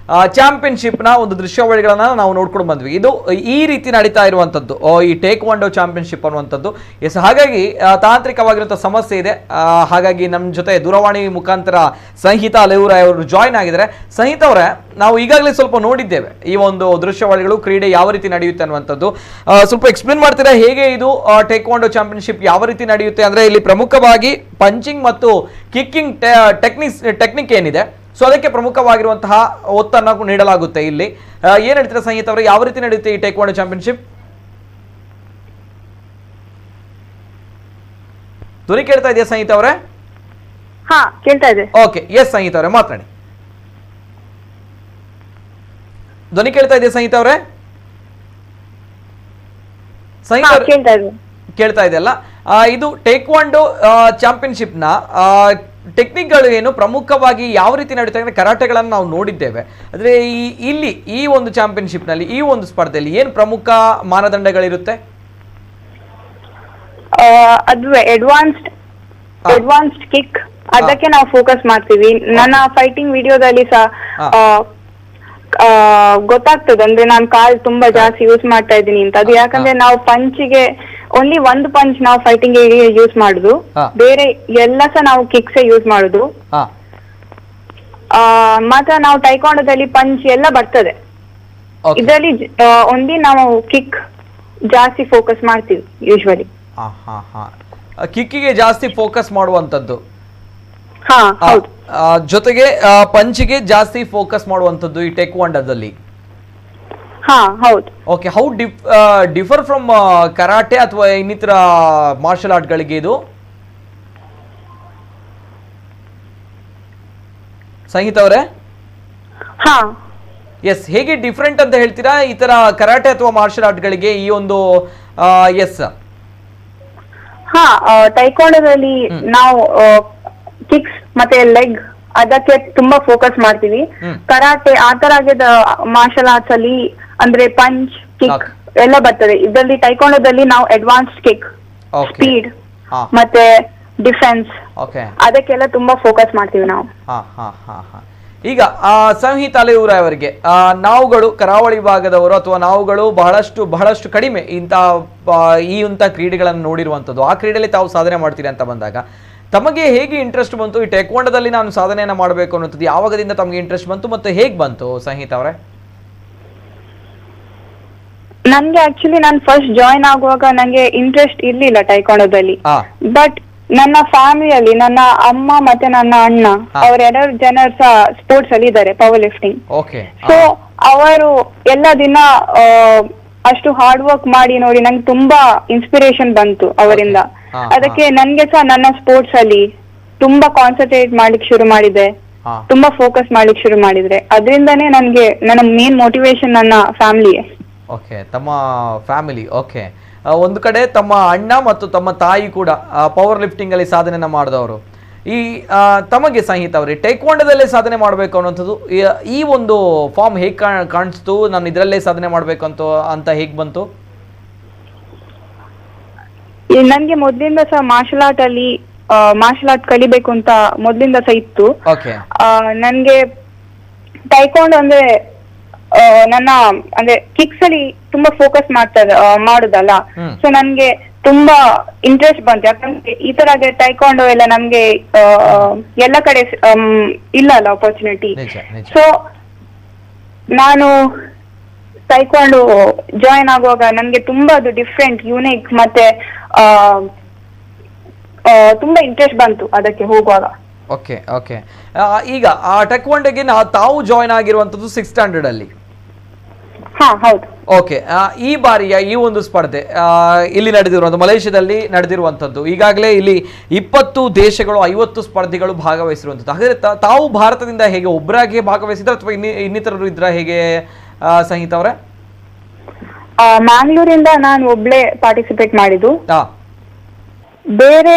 ಚಾಂಪಿಯನ್ಶಿಪ್ ನ ಒಂದು ದೃಶ್ಯಾವಳಿಗಳನ್ನ ನಾವು ನೋಡ್ಕೊಂಡು ಬಂದ್ವಿ. ಇದು ಈ ರೀತಿ ನಡೀತಾ ಇರುವಂತದ್ದು ಈ ಟೇಕ್ವಾಂಡೋ ಚಾಂಪಿಯನ್ಶಿಪ್ ಅನ್ನುವಂಥದ್ದು. ಎಸ್, ಹಾಗಾಗಿ ತಾಂತ್ರಿಕವಾಗಿರುವಂತಹ ಸಮಸ್ಯೆ ಇದೆ. ಹಾಗಾಗಿ ನಮ್ಮ ಜೊತೆ ದೂರವಾಣಿ ಮುಖಾಂತರ ಸಂಹಿತಾ ಅಲೆಯೂರ ಅವರು ಜಾಯ್ನ್ ಆಗಿದ್ದಾರೆ. ಸಂಹಿತಾ ಅವರೇ, ನಾವು ಈಗಾಗಲೇ ಸ್ವಲ್ಪ ನೋಡಿದ್ದೇವೆ ಈ ಒಂದು ದೃಶ್ಯಾವಳಿಗಳು, ಕ್ರೀಡೆ ಯಾವ ರೀತಿ ನಡೆಯುತ್ತೆ ಅನ್ನುವಂಥದ್ದು. ಸ್ವಲ್ಪ ಎಕ್ಸ್ಪ್ಲೇನ್ ಮಾಡ್ತೀರಾ ಹೇಗೆ ಇದು ಟೇಕ್ವಾಂಡೋ ಚಾಂಪಿಯನ್ಶಿಪ್ ಯಾವ ರೀತಿ ನಡೆಯುತ್ತೆ? ಅಂದ್ರೆ ಇಲ್ಲಿ ಪ್ರಮುಖವಾಗಿ ಪಂಚಿಂಗ್ ಮತ್ತು ಕಿಕ್ಕಿಂಗ್ ಟೆಕ್ನಿಕ್ ಏನಿದೆ, ಸೊ ಅದಕ್ಕೆ ಪ್ರಮುಖವಾಗಿರುವಂತಹ ಒತ್ತನ್ನು ನೀಡಲಾಗುತ್ತೆ. ಇಲ್ಲಿ ಏನ್ ಹೇಳ್ತೀರಾ ಸಂಗೀತ ಅವರೇ, ಯಾವ ರೀತಿ ನಡೆಯುತ್ತೆ ಈ ಟೇಕ್ವಾಂಡೋ ಚಾಂಪಿಯನ್ಶಿಪ್? ಧ್ವನಿ ಕೇಳ್ತಾ ಇದೆಯಾ ಸಂಗೀತ ಅವರೇ? ಹಾ, ಕೇಳ್ತಾ ಇದೆ. ಓಕೆ, ಎಸ್ ಸಂಗೀತ ಅವರೇ ಮಾತಾಡಿ. ಧ್ವನಿ ಕೇಳ್ತಾ ಇದೆಯಾ ಸಂಗೀತ ಅವರೇ? ಕೇಳ್ತಾ ಇದೆಯಲ್ಲ. ಇದು ಟೇಕ್ವಾಂಡೋ ಚಾಂಪಿಯನ್ಶಿಪ್ ನ ಟೆಕ್ನಿಕ್ಗಳು ಏನು ಪ್ರಮುಖವಾಗಿ ಯಾವ ರೀತಿ ನಡೀತಾ ಇದೆ? ಕರಾಟೆಗಳನ್ನು ನಾವು ನೋಡಿದ್ದೇವೆ. ಆದರೆ ಇಲ್ಲಿ ಈ ಒಂದು ಚಾಂಪಿಯನ್ಶಿಪ್ ನಲ್ಲಿ, ಈ ಒಂದು ಸ್ಪರ್ಧೆಯಲ್ಲಿ ಏನು ಪ್ರಮುಖ ಮಾನದಂಡಗಳಿರುತ್ತೆ? ಅದು ಅಡ್ವಾನ್ಸ್ಡ್ ಕಿಕ್, ಅದಕ್ಕೆ ನಾವು ಫೋಕಸ್ ಮಾಡ್ತೀವಿ. ನನ್ನ ಫೈಟಿಂಗ್ ವಿಡಿಯೋದಲ್ಲಿ ಸಹ ಗೊತ್ತಾಗ್ತದೆ, ಅಂದ್ರೆ ನಾನು ಕಾಲ್ ತುಂಬಾ ಜಾಸ್ತಿ ಯೂಸ್ ಮಾಡ್ತಾ ಇದ್ದೀನಿ ಅಂತ. ಅದು ಯಾಕಂದ್ರೆ ನಾವು ಪಂಚಿಗೆ ಓನ್ಲಿ ಒಂದು ಪಂಚ್ ನಾವು ಫೈಟಿಂಗ್ ಯೂಸ್ ಮಾಡುದು, ಬೇರೆ ಎಲ್ಲ ಸಹ ನಾವು ಕಿಕ್ಸ್ ಯೂಸ್ ಮಾಡುದು. ಮಾತ್ರ ನಾವು ಟೈಕ್ವಾಂಡೋದಲ್ಲಿ ಪಂಚ್ ಎಲ್ಲ ಬರ್ತದೆ, ಇದರಲ್ಲಿ ಓನ್ಲಿ ನಾವು ಕಿಕ್ ಜಾಸ್ತಿ ಫೋಕಸ್ ಮಾಡ್ತೀವಿ ಯೂಶ್ವಲಿ. ಕಿಕ್ಕಿಗೆ ಜಾಸ್ತಿ ಫೋಕಸ್ ಮಾಡುವಂತದ್ದು, ಹೌದು. ಜೊತೆಗೆ ಪಂಚಿಗೆ ಜಾಸ್ತಿ ಫೋಕಸ್ ಮಾಡುವಂತದ್ದು ಈ ಟೇಕ್ವಾಂಡೋದಲ್ಲಿ. ಹೌದು. Okay, how differ from karate ಅಥವಾ ಇನ್ನಿತರ ಮಾರ್ಷಲ್ ಆರ್ಟ್ ಗಳಿಗೆ ಇದು ಸಂಗೀತ ಅವರೇ? ಎಸ್, ಹೇಗೆ ಡಿಫ್ರೆಂಟ್ ಅಂತ ಹೇಳ್ತೀರಾ ಈ ತರ ಕರಾಟೆ ಅಥವಾ ಮಾರ್ಷಲ್ ಆರ್ಟ್ ಗಳಿಗೆ ಈ ಒಂದು? ಎಸ್, ಟೈಕ್ವಾಂಡೋದಲ್ಲಿ ನಾವು ಕಿಕ್ಸ್ ಮತ್ತೆ ಲೆಗ್ ಅದಕ್ಕೆ ತುಂಬಾ ಫೋಕಸ್ ಮಾಡ್ತೀವಿ. ಕರಾಟೆ ಆ ತರ ಮಾರ್ಷಲ್ ಆರ್ಟ್ಸ್ ಅಲ್ಲಿ ಅಂದ್ರೆ ಪಂಚ್, ಕಿಕ್ ಎಲ್ಲ ಬರ್ತದೆ. ಇದರಲ್ಲಿ ಟೈಕ್ವಾಂಡೋದಲ್ಲಿ ನಾವು ಅಡ್ವಾನ್ಸ್ಡ್ ಕಿಕ್, ಸ್ಪೀಡ್ ಮತ್ತೆ ಡಿಫೆನ್ಸ್, ಅದಕ್ಕೆಲ್ಲ ತುಂಬಾ ಫೋಕಸ್ ಮಾಡ್ತೀವಿ ನಾವು. ಈಗ ಸಂಹಿತಾ ಅಲೆಯೂರ ಅವರಿಗೆ, ನಾವುಗಳು ಕರಾವಳಿ ಭಾಗದವರು ಅಥವಾ ನಾವುಗಳು ಬಹಳಷ್ಟು ಕಡಿಮೆ ಈ ಕ್ರೀಡೆಗಳನ್ನು ನೋಡಿರುವಂಥದ್ದು. ಆ ಕ್ರೀಡೆಯಲ್ಲಿ ತಾವು ಸಾಧನೆ ಮಾಡ್ತೀರಿ ಅಂತ ಬಂದಾಗ ತಮಗೆ ಹೇಗೆ ಇಂಟ್ರೆಸ್ಟ್ ಬಂತು? ಈ ಟೇಕ್ವಾಂಡೋದಲ್ಲಿ ನಾನು ಸಾಧನೆಯನ್ನ ಮಾಡಬೇಕು ಅನ್ನೋದು ಯಾವಾಗದಿಂದ ತಮಗೆ ಇಂಟ್ರೆಸ್ಟ್ ಬಂತು ಮತ್ತೆ ಹೇಗೆ ಬಂತು ಸಂಹಿತಾ ಅವರೇ? ನನ್ಗೆ ಆಕ್ಚುಲಿ ನಾನು ಫಸ್ಟ್ ಜಾಯಿನ್ ಆಗುವಾಗ ನಂಗೆ ಇಂಟ್ರೆಸ್ಟ್ ಇರ್ಲಿಲ್ಲ ಟೈಕ್ವಾಂಡೋದಲ್ಲಿ. ಬಟ್ ನನ್ನ ಫ್ಯಾಮಿಲಿಯಲ್ಲಿ ನನ್ನ ಅಮ್ಮ ಮತ್ತೆ ನನ್ನ ಅಣ್ಣ ಅವರೆರಡು ಜನರು ಸಹ ಸ್ಪೋರ್ಟ್ಸ್ ಅಲ್ಲಿ ಇದ್ದಾರೆ, ಪವರ್ ಲಿಫ್ಟಿಂಗ್. ಸೊ ಅವರು ಎಲ್ಲ ದಿನ ಅಷ್ಟು ಹಾರ್ಡ್ ವರ್ಕ್ ಮಾಡಿ ನೋಡಿ ನಂಗೆ ತುಂಬಾ ಇನ್ಸ್ಪಿರೇಷನ್ ಬಂತು ಅವರಿಂದ. ಅದಕ್ಕೆ ನನ್ಗೆ ಸಹ ನನ್ನ ಸ್ಪೋರ್ಟ್ಸ್ ಅಲ್ಲಿ ತುಂಬಾ ಕಾನ್ಸಂಟ್ರೇಟ್ ಮಾಡ್ಲಿಕ್ಕೆ ಶುರು ಮಾಡಿದೆ, ತುಂಬಾ ಫೋಕಸ್ ಮಾಡ್ಲಿಕ್ಕೆ ಶುರು ಮಾಡಿದ್ರೆ. ಅದರಿಂದಾನೇ ನನ್ಗೆ ನನ್ನ ಮೇನ್ ಮೋಟಿವೇಶನ್ ನನ್ನ ಫ್ಯಾಮಿಲಿಯೇ. ಓಕೆ, ತಮ್ಮ ಫ್ಯಾಮಿಲಿ. ಓಕೆ, ಒಂದು ಕಡೆ ತಮ್ಮ ಅಣ್ಣ ಮತ್ತು ತಮ್ಮ ತಾಯಿ ಕೂಡ ಪವರ್ ಲಿಫ್ಟಿಂಗ್ ಅಲ್ಲಿ ಸಾಧನೆಯನ್ನ ಮಾಡಿದವರು. ಈ ತಮಗೆ ಸಂಹಿತಾ ಅವರೇ ಟೇಕ್ವಾಂಡೋದಲ್ಲೇ ಸಾಧನೆ ಮಾಡಬೇಕು ಅನ್ನೋಂಥದ್ದು ಈ ಒಂದು ಫಾರ್ಮ್ ಹೇಗೆ ಕಾಣಿಸ್ತು? ನಾನು ಇದರಲ್ಲೇ ಸಾಧನೆ ಮಾಡಬೇಕು ಅಂತ ಹೇಗೆ ಬಂತು? ನನ್ಗೆ ಮೊದ್ಲಿಂದ ಸಹ ಮಾರ್ಷಲ್ ಆರ್ಟ್ ಕಲಿಬೇಕು ಅಂತ ಮೊದ್ಲಿಂದ ಸಹ ಇತ್ತು. ನನ್ಗೆ ಟೈಕ್ವಾಂಡೋ ಅಂದ್ರೆ ನನ್ನ ಅಂದ್ರೆ ಕಿಕ್ಸ್ ಅಲ್ಲಿ ತುಂಬಾ ಫೋಕಸ್ ಮಾಡುದಲ್ಲ, ಸೊ ನನ್ಗೆ ತುಂಬಾ ಇಂಟ್ರೆಸ್ಟ್ ಬಂತು. ಯಾಕಂದ್ರೆ ಈ ತರ ಟೈಕ್ವಾಂಡೋ ಎಲ್ಲ ನಮ್ಗೆ ಎಲ್ಲ ಕಡೆ ಇಲ್ಲ ಅಲ್ಲ ಆಪರ್ಚುನಿಟಿ. ಸೊ ನಾನು ಟೈಕ್ವಾಂಡೋ ಜಾಯಿನ್ ಆಗುವಾಗ ನನ್ಗೆ ತುಂಬಾ ಅದು ಡಿಫ್ರೆಂಟ್, ಯೂನಿಕ್ ಮತ್ತೆ ತುಂಬಾ ಇಂಟ್ರೆಸ್ಟ್ ಬಂತು ಅದಕ್ಕೆ ಹೋಗುವಾಗ. ಓಕೆ ಓಕೆ, ಈಗ ಆ ಟೈಕ್ವಾಂಡೋಗೆ ತಾವು ಜಾಯಿನ್ ಆಗಿರುವಂತದ್ದು 6th ಸ್ಟ್ಯಾಂಡರ್ಡ್ ಅಲ್ಲಿ? ಹೌದು. ಓಕೆ, ಈ ಬಾರಿಯ ಈ ಒಂದು ಸ್ಪರ್ಧೆ ಇಲ್ಲಿ ನಡೆದಿರುವಂಥದ್ದು, ಮಲೇಷ್ಯಾದಲ್ಲಿ ನಡೆದಿರುವಂಥದ್ದು. ಈಗಾಗಲೇ ಇಲ್ಲಿ 20 ದೇಶಗಳು 50 ಸ್ಪರ್ಧಿಗಳು ಭಾಗವಹಿಸಿರುವಂಥದ್ದು. ಹಾಗಾದ್ರೆ ತಾವು ಭಾರತದಿಂದ ಹೇಗೆ ಒಬ್ಬರಾಗಿ ಭಾಗವಹಿಸಿದ್ರೆ ಅಥವಾ ಇನ್ನಿತರರು ಇದ್ರ ಹೇಗೆ ಸಂಹಿತಾ ಅವರೇ? ಮ್ಯಾಂಗ್ಳೂರಿಂದ ನಾನು ಒಬ್ಳೆ ಪಾರ್ಟಿಸಿಪೇಟ್ ಮಾಡಿದ್ದು. ಬೇರೆ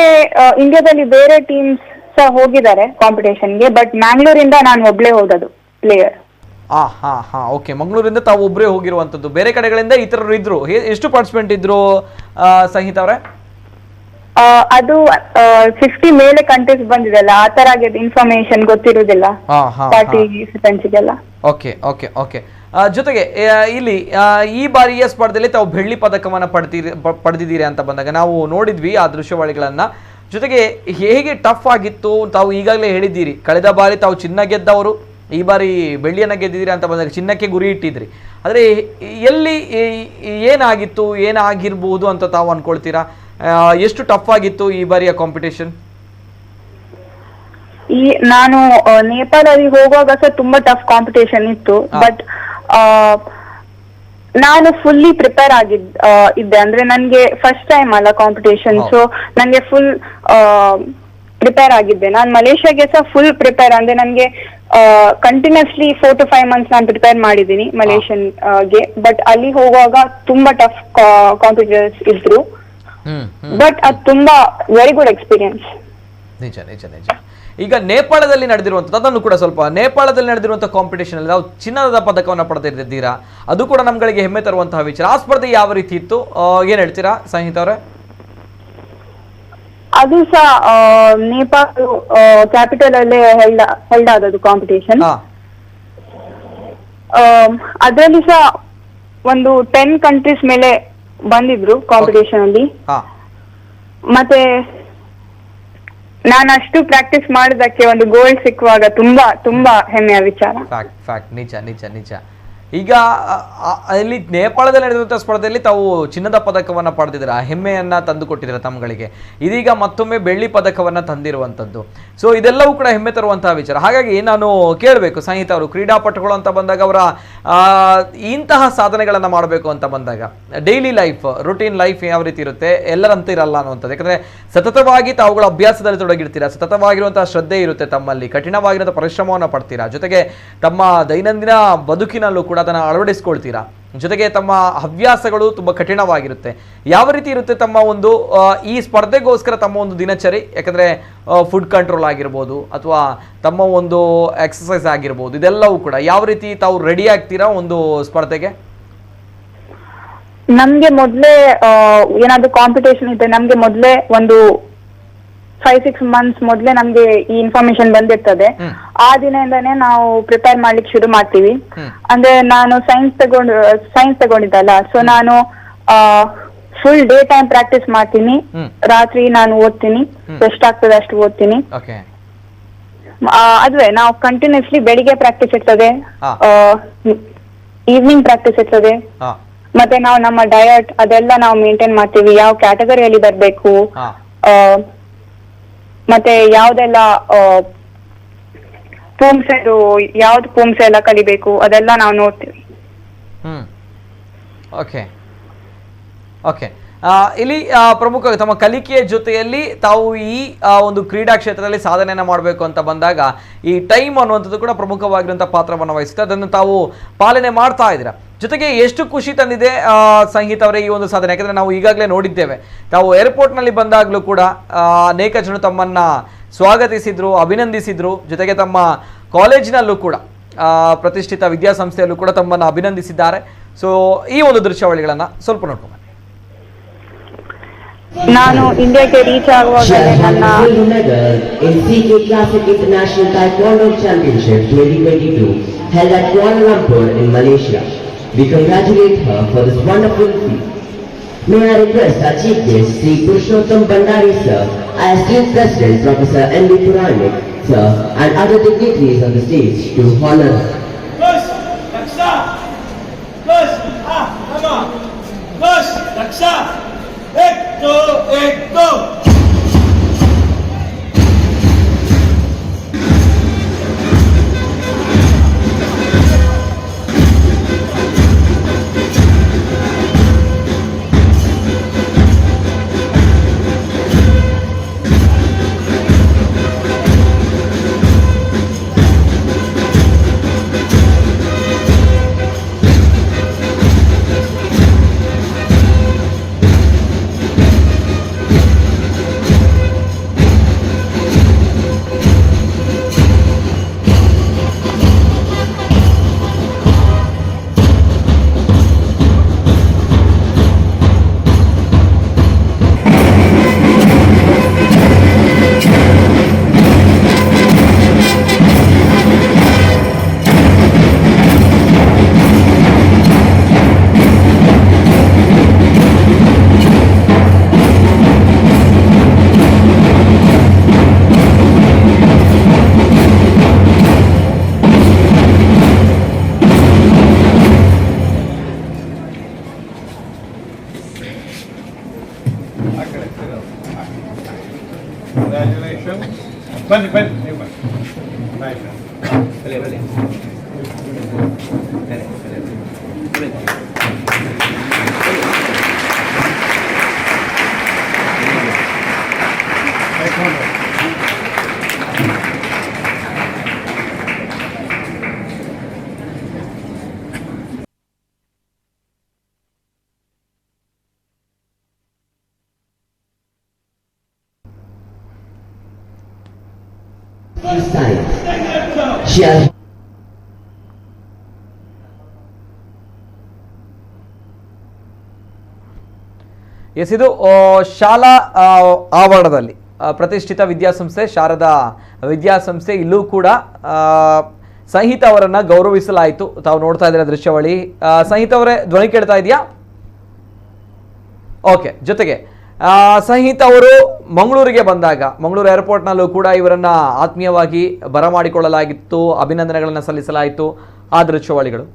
ಇಂಡಿಯಾದಲ್ಲಿ ಬೇರೆ ಟೀಮ್ಸ್ ಸಹ ಹೋಗಿದ್ದಾರೆ ಕಾಂಪಿಟೇಷನ್ಗೆ, ಬಟ್ ಮ್ಯಾಂಗ್ಳೂರಿಂದ ನಾನು ಒಬ್ಳೆ ಹೋದದು ಪ್ಲೇಯರ್. ಓಕೆ. ಮಂಗಳೂರಿಂದ ತಾವು ಒಬ್ಬರೇ ಹೋಗಿರುವಂಥದ್ದು, ಬೇರೆ ಕಡೆಗಳಿಂದ ಇತರರು ಇದ್ರು. ಎಷ್ಟು ಪಾರ್ಟಿಸಿಪೆಂಟ್ ಇದ್ರು ಸಂಹಿತಾ ಅವರೇ? ಅದು 50 ಮೇಲೆ ಕಂಟ್ರೀಸ್ ಬಂದಿದೆಲ್ಲ, ಆ ತರ ಇನ್ಫಾರ್ಮೇಶನ್ ಗೊತ್ತಿರುವುದಿಲ್ಲ ಪಾರ್ಟಿಸಿಪೆಂಟ್ಸ್ಗೆಲ್ಲ. ಓಕೆ. ಜೊತೆಗೆ ಇಲ್ಲಿ ಈ ಬಾರಿಯ ಸ್ಪರ್ಧೆಯಲ್ಲಿ ತಾವು ಬೆಳ್ಳಿ ಪದಕವನ್ನು ಪಡೆದಿದ್ದೀರಿ ಅಂತ ಬಂದಾಗ ನಾವು ನೋಡಿದ್ವಿ ಆ ದೃಶ್ಯಾವಳಿಗಳನ್ನ. ಜೊತೆಗೆ ಹೇಗೆ ಟಫ್ ಆಗಿತ್ತು? ತಾವು ಈಗಾಗಲೇ ಹೇಳಿದ್ದೀರಿ, ಕಳೆದ ಬಾರಿ ತಾವು ಚಿನ್ನ ಗೆದ್ದವರು, ಈ ಬಾರಿ ಬೆಳ್ಳಿಯನ್ನು ಗೆದ್ದಿದ್ದೀರಿ ಅಂತ ಬಂದಾಗ ಚಿನ್ನಕ್ಕೆ ಗುರಿ ಇಟ್ಟಿದ್ರಿ. ಆದರೆ ಎಲ್ಲಿ ಏನಾಗಿತ್ತು, ಏನಾಗಿರ್ಬೋದು ಅಂತ ತಾವು ಅನ್ಕೊಳ್ತೀರಾ? ಎಷ್ಟು ಟಫ್ ಆಗಿತ್ತು ಈ ಬಾರಿಯ ಕಾಂಪಿಟೇಷನ್? ನಾನು ನೇಪಾಳಲ್ಲಿ ಹೋಗುವಾಗ ಸಹ ತುಂಬಾ ಟಫ್ ಕಾಂಪಿಟೇಷನ್ ಇತ್ತು. ಬಟ್ ನಾನು ಫುಲ್ಲಿ ಪ್ರಿಪೇರ್ ಇದ್ದೆ. ಅಂದ್ರೆ ನನ್ಗೆ ಫಸ್ಟ್ ಟೈಮ್ ಅಲ್ಲ ಕಾಂಪಿಟೇಷನ್, ಸೊ ನನ್ಗೆ ಫುಲ್ ಪ್ರಿಪೇರ್ ಆಗಿದ್ದೆ. ನಾನು ಮಲೇಷ್ಯಾಗೆ ಸಹ ಫುಲ್ ಪ್ರಿಪೇರ್, ಅಂದ್ರೆ ನನ್ಗೆ ಕಂಟಿನ್ಯೂಸ್ಲಿ 4 to 5 months ನಾನು ಪ್ರಿಪೇರ್ ಮಾಡಿದ್ದೀನಿ ಮಲೇಷಿಯನ್ ಗೆ. ಬಟ್ ಅಲ್ಲಿ ಹೋಗುವಾಗ ತುಂಬಾ ಟಫ್ ಕಾಂಪಿಟೇಟರ್ಸ್ ಇದ್ರು. ಬಟ್ ಅದು ತುಂಬಾ ವೆರಿ ಗುಡ್ ಎಕ್ಸ್ಪೀರಿಯನ್ಸ್. ನಿಜ. ಈಗ ನೇಪಾಳದಲ್ಲಿ ನಡೆದಿರುವಂಥದ್ದು, ಅದನ್ನು ಕೂಡ ಸ್ವಲ್ಪ, ನೇಪಾಳದಲ್ಲಿ ನಡೆದಿರುವಂತಹ ಕಾಂಪಿಟೇಷನ್ ಅಲ್ಲಿ ನಾವು ಚಿನ್ನದ ಪದಕವನ್ನು ಪಡೆದಿದ್ದೀರಾ, ಅದು ಕೂಡ ನಮ್ಗಳಿಗೆ ಹೆಮ್ಮೆ ತರುವಂತಹ ವಿಚಾರ. ಆ ಸ್ಪರ್ಧೆ ಯಾವ ರೀತಿ ಇತ್ತು, ಏನ್ ಹೇಳ್ತೀರಾ ಸಂಹಿತಾ ಅವರೇ? ಅದು ಸಹ ನೇಪಾಳ ಕ್ಯಾಪಿಟಲ್ ಅಲ್ಲೇ ಹೆಲ್ಡ್ ಆದದ್ದು ಕಾಂಪಿಟೇಷನ್. ಅದರಲ್ಲಿ ಸಹ ಒಂದು 10 ಕಂಟ್ರೀಸ್ ಮೇಲೆ ಬಂದಿದ್ರು ಕಾಂಪಿಟೇಷನ್ ಅಲ್ಲಿ. ಮತ್ತೆ ನಾನು ಅಷ್ಟು ಪ್ರಾಕ್ಟೀಸ್ ಮಾಡಿದಕ್ಕೆ ಒಂದು ಗೋಲ್ಡ್ ಸಿಕ್ಕುವಾಗ ತುಂಬಾ ಹೆಮ್ಮೆಯ ವಿಚಾರ. ನಿಜ. ಈಗ ಅಲ್ಲಿ ನೇಪಾಳದಲ್ಲಿ ನಡೆದಿರುವಂತಹ ಸ್ಪರ್ಧೆಯಲ್ಲಿ ತಾವು ಚಿನ್ನದ ಪದಕವನ್ನ ಪಡೆದಿದ್ದೀರಾ, ಹೆಮ್ಮೆಯನ್ನ ತಂದು ಕೊಟ್ಟಿದ್ದೀರಾ ತಮ್ಮಗಳಿಗೆ. ಇದೀಗ ಮತ್ತೊಮ್ಮೆ ಬೆಳ್ಳಿ ಪದಕವನ್ನ ತಂದಿರುವಂಥದ್ದು. ಸೊ ಇದೆಲ್ಲವೂ ಕೂಡ ಹೆಮ್ಮೆ ತರುವಂತಹ ವಿಚಾರ. ಹಾಗಾಗಿ ನಾನು ಕೇಳಬೇಕು ಸಂಹಿತಾ ಅವರು, ಕ್ರೀಡಾಪಟುಗಳು ಅಂತ ಬಂದಾಗ ಅವರ ಇಂತಹ ಸಾಧನೆಗಳನ್ನ ಮಾಡಬೇಕು ಅಂತ ಬಂದಾಗ ಡೈಲಿ ಲೈಫ್, ರುಟೀನ್ ಲೈಫ್ ಯಾವ ರೀತಿ ಇರುತ್ತೆ, ಎಲ್ಲರಂತೆ ಇರಲ್ಲ ಅನ್ನುವಂಥದ್ದು. ಯಾಕಂದ್ರೆ ಸತತವಾಗಿ ತಾವುಗಳ ಅಭ್ಯಾಸದಲ್ಲಿ ತೊಡಗಿರ್ತೀರಾ, ಸತತವಾಗಿರುವಂತಹ ಶ್ರದ್ಧೆ ಇರುತ್ತೆ ತಮ್ಮಲ್ಲಿ, ಕಠಿಣವಾಗಿರುವಂತಹ ಪರಿಶ್ರಮವನ್ನು ಪಡ್ತೀರಾ, ಜೊತೆಗೆ ತಮ್ಮ ದೈನಂದಿನ ಬದುಕಿನಲ್ಲೂ ಕೂಡ ಅದನ್ನು ಅಳವಡಿಸ್ಕೊಳ್ತೀರಾ. ಜೊತೆಗೆ ತಮ್ಮ ಹವ್ಯಾಸಗಳು ತುಂಬ ಕಠಿಣವಾಗಿರುತ್ತೆ. ಯಾವ ರೀತಿ ಇರುತ್ತೆ ತಮ್ಮ ಒಂದು ಈ ಸ್ಪರ್ಧೆಗೋಸ್ಕರ ತಮ್ಮ ಒಂದು ದಿನಚರಿ? ಯಾಕಂದರೆ ಫುಡ್ ಕಂಟ್ರೋಲ್ ಆಗಿರ್ಬೋದು ಅಥವಾ ತಮ್ಮ ಒಂದು ಎಕ್ಸಸೈಸ್ ಆಗಿರ್ಬೋದು, ಇದೆಲ್ಲವೂ ಕೂಡ ಯಾವ ರೀತಿ ತಾವು ರೆಡಿ ಆಗ್ತೀರಾ ಒಂದು ಸ್ಪರ್ಧೆಗೆ? ನಮ್ಗೆ ಮೊದಲೇ ಏನಾದ್ರು ಕಾಂಪಿಟೇಷನ್ ಇದೆ, ನಮ್ಗೆ ಮೊದಲೇ ಒಂದು 5-6 months ಮೊದಲೇ ನಮ್ಗೆ ಈ ಇನ್ಫಾರ್ಮೇಶನ್ ಬಂದಿರ್ತದೆ. ಆ ದಿನದಿಂದಾನೇ ನಾವು ಪ್ರಿಪೇರ್ ಮಾಡ್ಲಿಕ್ಕೆ ಶುರು ಮಾಡ್ತೀವಿ. ಅಂದ್ರೆ ನಾನು ಸೈನ್ಸ್ ತಗೊಂಡಿದ್ದಲ್ಲ, ಸೊ ನಾನು ಫುಲ್ ಡೇ ಟೈಮ್ ಪ್ರಾಕ್ಟೀಸ್ ಮಾಡ್ತೀನಿ, ರಾತ್ರಿ ನಾನು ಓದ್ತೀನಿ, ಎಷ್ಟಾಗ್ತದೆ ಅಷ್ಟು ಓದ್ತೀನಿ. ಅದುವೇ ನಾವು ಕಂಟಿನ್ಯೂಸ್ಲಿ ಬೆಳಿಗ್ಗೆ ಪ್ರಾಕ್ಟೀಸ್ ಇರ್ತದೆ, ಈವ್ನಿಂಗ್ ಪ್ರಾಕ್ಟೀಸ್ ಇರ್ತದೆ. ಮತ್ತೆ ನಾವು ನಮ್ಮ ಡಯಟ್ ಅದೆಲ್ಲ ನಾವು ಮೇಂಟೈನ್ ಮಾಡ್ತೀವಿ, ಯಾವ ಕ್ಯಾಟಗರಿಯಲ್ಲಿ ಬರ್ಬೇಕು, ಮತ್ತೆ ಯಾವ್ದೆಲ್ಲ ಯಾವ್ದು ಪೋಮ್ಸ್ ಎಲ್ಲ ಕಲಿಬೇಕು ಅದೆಲ್ಲ ನಾವು ನೋಡ್ತೀವಿ. ಓಕೆ. ಇಲ್ಲಿ ಪ್ರಮುಖ ತಮ್ಮ ಕಲಿಕೆಯ ಜೊತೆಯಲ್ಲಿ ತಾವು ಈ ಒಂದು ಕ್ರೀಡಾ ಕ್ಷೇತ್ರದಲ್ಲಿ ಸಾಧನೆಯನ್ನು ಮಾಡಬೇಕು ಅಂತ ಬಂದಾಗ ಈ ಟೈಮ್ ಅನ್ನುವಂಥದ್ದು ಕೂಡ ಪ್ರಮುಖವಾಗಿರುವಂಥ ಪಾತ್ರವನ್ನು ವಹಿಸುತ್ತೆ. ಅದನ್ನು ತಾವು ಪಾಲನೆ ಮಾಡ್ತಾ ಇದ್ದೀರಾ. ಜೊತೆಗೆ ಎಷ್ಟು ಖುಷಿ ತಂದಿದೆ ಸಂಗೀತ ಅವರೇ ಈ ಒಂದು ಸಾಧನೆ? ಯಾಕಂದರೆ ನಾವು ಈಗಾಗಲೇ ನೋಡಿದ್ದೇವೆ, ತಾವು ಏರ್ಪೋರ್ಟ್ನಲ್ಲಿ ಬಂದಾಗಲೂ ಕೂಡ ಅನೇಕ ಜನ ತಮ್ಮನ್ನು ಸ್ವಾಗತಿಸಿದ್ರು, ಅಭಿನಂದಿಸಿದ್ರು. ಜೊತೆಗೆ ತಮ್ಮ ಕಾಲೇಜಿನಲ್ಲೂ ಕೂಡ ಪ್ರತಿಷ್ಠಿತ ವಿದ್ಯಾಸಂಸ್ಥೆಯಲ್ಲೂ ಕೂಡ ತಮ್ಮನ್ನು ಅಭಿನಂದಿಸಿದ್ದಾರೆ. ಸೊ ಈ ಒಂದು ದೃಶ್ಯಾವಳಿಗಳನ್ನು ಸ್ವಲ್ಪ ನೋಡ್ಕೊಂಡು ನಾನು ಇಂಡಿಯಾಗೆ ರೀಚ್ ಆಗುವಾಗ ನನ್ನ International Taekwondo Championship 2022 held at Kuala Lumpur in Malaysia. We congratulate her for this wonderful feat. May I request our Chief Guest, Sri Purushottam Bandari Sir, our esteemed President Professor N.V. Puranik Sir, and other dignitaries on the stage to honor her. Push, Raksha! Push, Namma! Push, Raksha! Ek do! ಬನ್ನಿ ಬನ್ನಿ ನೀವು ಬನ್ನಿ ಬಾಯ್ ಬಲೆ ಬಲೆ She has S, ಇದು ಶಾಲಾ ಆವರಣದಲ್ಲಿ ಪ್ರತಿಷ್ಠಿತ ವಿದ್ಯಾಸಂಸ್ಥೆ ಶಾರದಾ ವಿದ್ಯಾಸಂಸ್ಥೆ. ಇಲ್ಲೂ ಕೂಡ ಸಂಹಿತ ಅವರನ್ನ ಗೌರವಿಸಲಾಯಿತು. ತಾವು ನೋಡ್ತಾ ಇದ್ದೀರಾ ದೃಶ್ಯಾವಳಿ. ಸಂಹಿತ ಅವರೇ, ಧ್ವನಿ ಕೇಳ್ತಾ ಇದೆಯಾ? ಓಕೆ. ಜೊತೆಗೆ ಸಂಹಿತ ಅವರು ಮಂಗಳೂರಿಗೆ ಬಂದಾಗ ಮಂಗಳೂರು ಏರ್ಪೋರ್ಟ್ನಲ್ಲೂ ಕೂಡ ಇವರನ್ನ ಆತ್ಮೀಯವಾಗಿ ಬರಮಾಡಿಕೊಳ್ಳಲಾಗಿತ್ತು, ಅಭಿನಂದನೆಗಳನ್ನು ಸಲ್ಲಿಸಲಾಯಿತು. ಆ ದೃಶ್ಯಾವಳಿಗಳು.